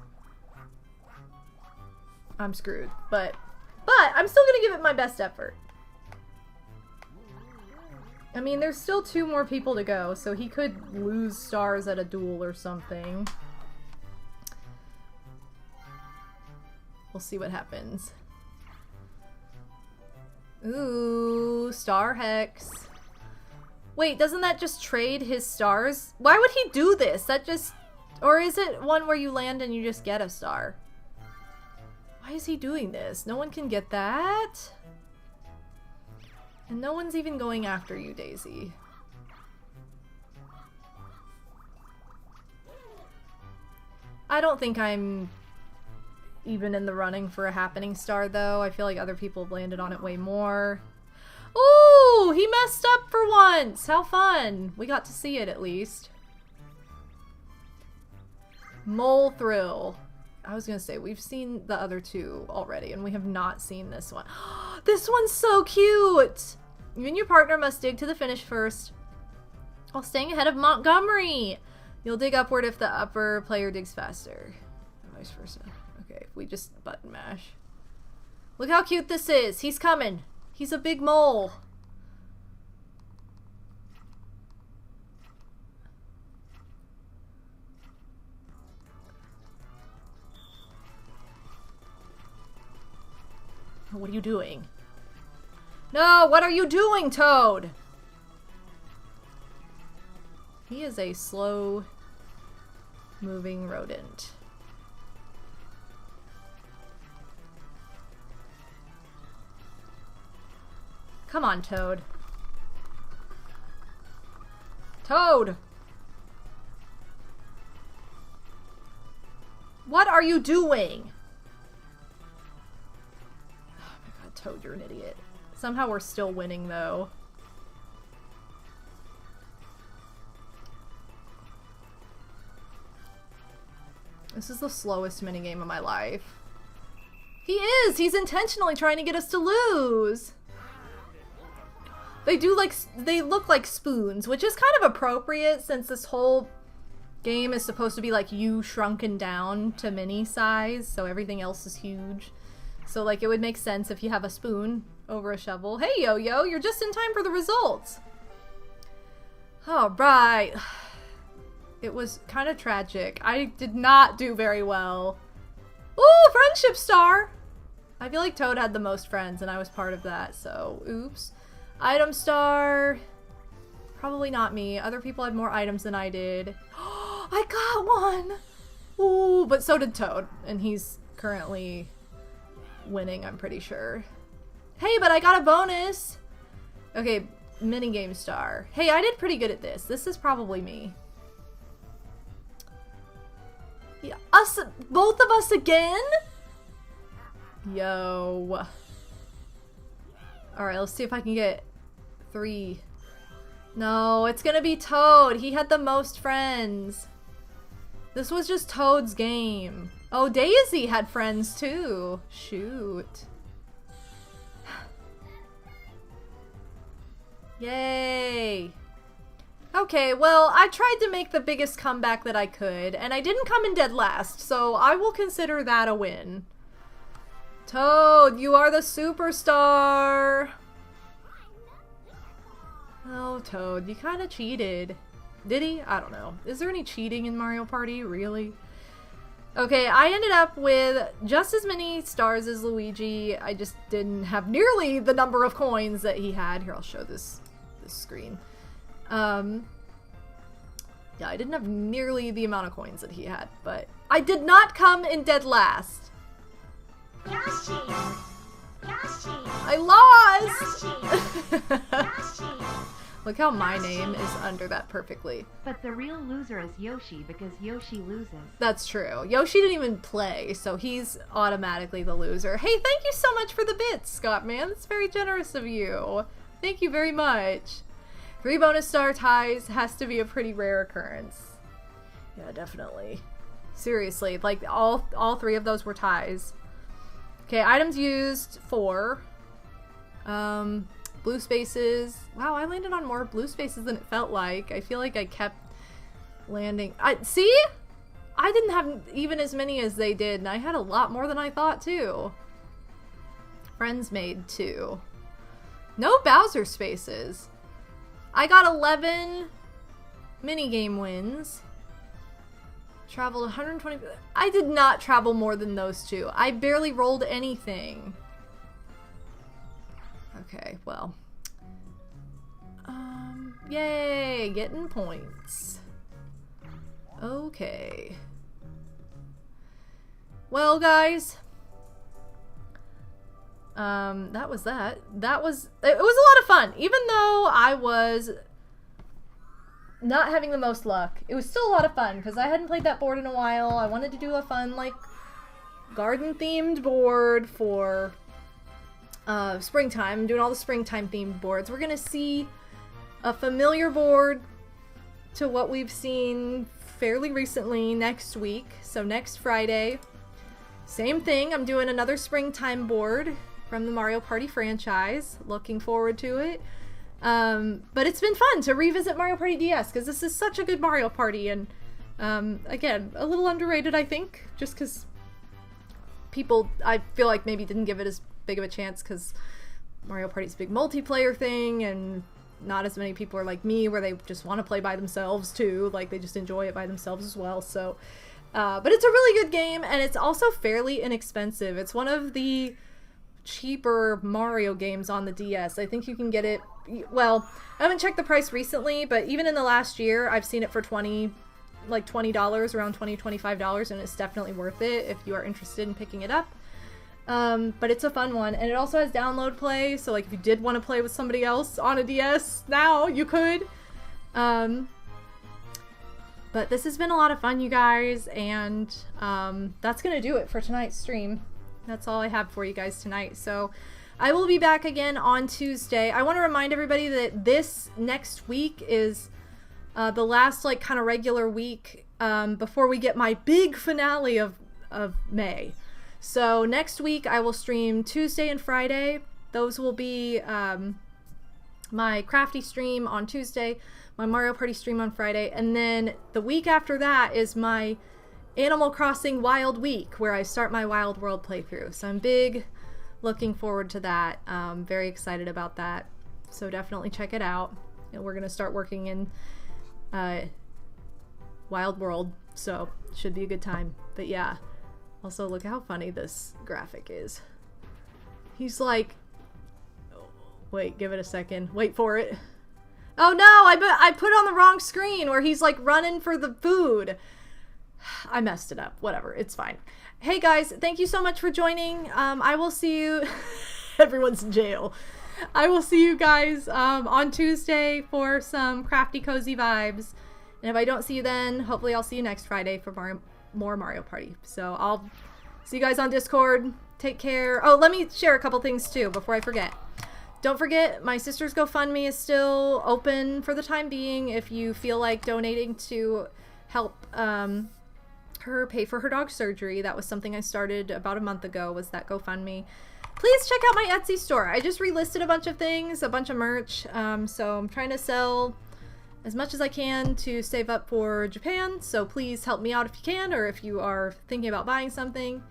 I'm screwed. But I'm still gonna give it my best effort. I mean, there's still 2 more people to go, so he could lose stars at a duel or something. We'll see what happens. Ooh, Star Hex. Wait, doesn't that just trade his stars? Why would he do this? That just... Or is it one where you land and you just get a star? Why is he doing this? No one can get that? And no one's even going after you, Daisy. I don't think I'm even in the running for a happening star, though. I feel like other people have landed on it way more. Ooh, he messed up for once! How fun! We got to see it, at least. Mole Thrill. I was gonna say, we've seen the other 2 already, and we have not seen this one. This one's so cute! You and your partner must dig to the finish first, while staying ahead of Montgomery. You'll dig upward if the upper player digs faster. Vice versa. Okay, we just button mash. Look how cute this is! He's coming! He's a big mole! What are you doing? No, what are you doing, Toad? He is a slow moving rodent. Come on, Toad. Toad! What are you doing? Oh my god, Toad, you're an idiot. Somehow we're still winning, though. This is the slowest minigame of my life. He is! He's intentionally trying to get us to lose! They look like spoons, which is kind of appropriate since this whole game is supposed to be like you shrunken down to mini size, so everything else is huge. So like it would make sense if you have a spoon over a shovel. Hey Yo-Yo, you're just in time for the results! Alright. It was kind of tragic. I did not do very well. Ooh, friendship star! I feel like Toad had the most friends and I was part of that, so oops. Item star. probably not me. Other people had more items than I did. I got one! Ooh, but so did Toad, and he's currently winning, I'm pretty sure. Hey, but I got a bonus! Okay, minigame star. Hey, I did pretty good at this. This is probably me. Yeah, both of us again? Yo. Alright, let's see if I can get 3. No, it's gonna be Toad. He had the most friends. This was just Toad's game. Oh, Daisy had friends too. Shoot. Yay. Okay, well, I tried to make the biggest comeback that I could, and I didn't come in dead last, so I will consider that a win. Toad, you are the superstar! Oh, Toad, you kind of cheated. Did he? I don't know. Is there any cheating in Mario Party? Really? Okay, I ended up with just as many stars as Luigi. I just didn't have nearly the number of coins that he had. Here, I'll show this screen. Yeah, I didn't have nearly the amount of coins that he had, but I did not come in dead last. Yoshi! Yoshi! I lost! Yoshi! Yoshi! Look how my name is under that perfectly. But the real loser is Yoshi because Yoshi loses. That's true. Yoshi didn't even play, so he's automatically the loser. Hey, thank you so much for the bits, Scott, man. That's very generous of you. Thank you very much. 3 bonus star ties has to be a pretty rare occurrence. Yeah, definitely. Seriously, like all 3 of those were ties. Okay, items used 4. Blue spaces. Wow, I landed on more blue spaces than it felt like. I feel like I kept landing. See? I didn't have even as many as they did, and I had a lot more than I thought too. Friends made 2. No Bowser spaces. I got 11 minigame wins. Traveled 120. I did not travel more than those 2. I barely rolled anything. Okay, well. Yay, getting points. Okay. Well, guys. That was that. It was a lot of fun. Even though I was not having the most luck, it was still a lot of fun because I hadn't played that board in a while. I wanted to do a fun, like, garden-themed board for springtime. I'm doing all the springtime themed boards. We're gonna see a familiar board to what we've seen fairly recently next week. So next Friday, same thing. I'm doing another springtime board from the Mario Party franchise. Looking forward to it. But it's been fun to revisit Mario Party DS because this is such a good Mario Party, and again, a little underrated, I think, just because people, I feel like, maybe didn't give it as big of a chance because Mario Party's a big multiplayer thing, and not as many people are like me where they just want to play by themselves too, like they just enjoy it by themselves as well. So but it's a really good game, and it's also fairly inexpensive. It's one of the cheaper Mario games on the DS. I think you can get it, well, I haven't checked the price recently, but even in the last year I've seen it for $20, around $20, $25, and it's definitely worth it if you are interested in picking it up. But it's a fun one, and it also has download play, so like if you did want to play with somebody else on a DS now, you could. But this has been a lot of fun, you guys, and that's gonna do it for tonight's stream. That's all I have for you guys tonight. So I will be back again on Tuesday. I want to remind everybody that this next week is the last, like, kind of regular week before we get my big finale of May. So next week I will stream Tuesday and Friday. Those will be my crafty stream on Tuesday, my Mario Party stream on Friday, and then the week after that is my Animal Crossing Wild Week, where I start my Wild World playthrough. So I'm looking forward to that. Very excited about that. So definitely check it out. And we're gonna start working in Wild World, so it should be a good time. But yeah, also look how funny this graphic is. He's like, wait, give it a second. Wait for it. Oh no, I put on the wrong screen where he's like running for the food. I messed it up. Whatever, it's fine. Hey guys, thank you so much for joining. I will see you. Everyone's in jail. I will see you guys on Tuesday for some crafty cozy vibes. And if I don't see you then, hopefully I'll see you next Friday for more Mario Party. So I'll see you guys on Discord. Take care. Oh, let me share a couple things too before I forget. Don't forget, my sister's GoFundMe is still open for the time being if you feel like donating to help her pay for her dog's surgery. That was something I started about a month ago, was that GoFundMe. Please check out my Etsy store. I just relisted a bunch of things, a bunch of merch. So I'm trying to sell as much as I can to save up for Japan. So please help me out if you can, or if you are thinking about buying something.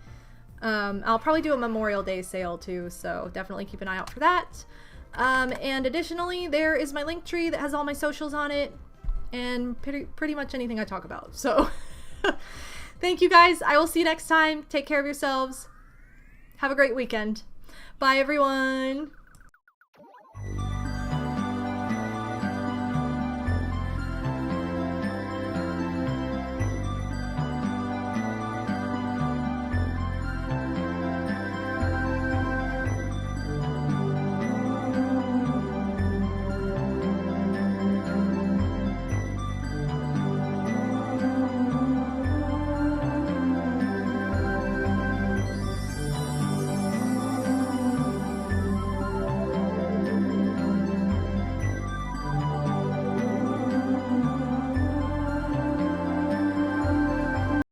I'll probably do a Memorial Day sale too, so definitely keep an eye out for that. And additionally, there is my link tree that has all my socials on it and pretty much anything I talk about. So thank you guys. I will see you next time. Take care of yourselves. Have a great weekend. Bye everyone.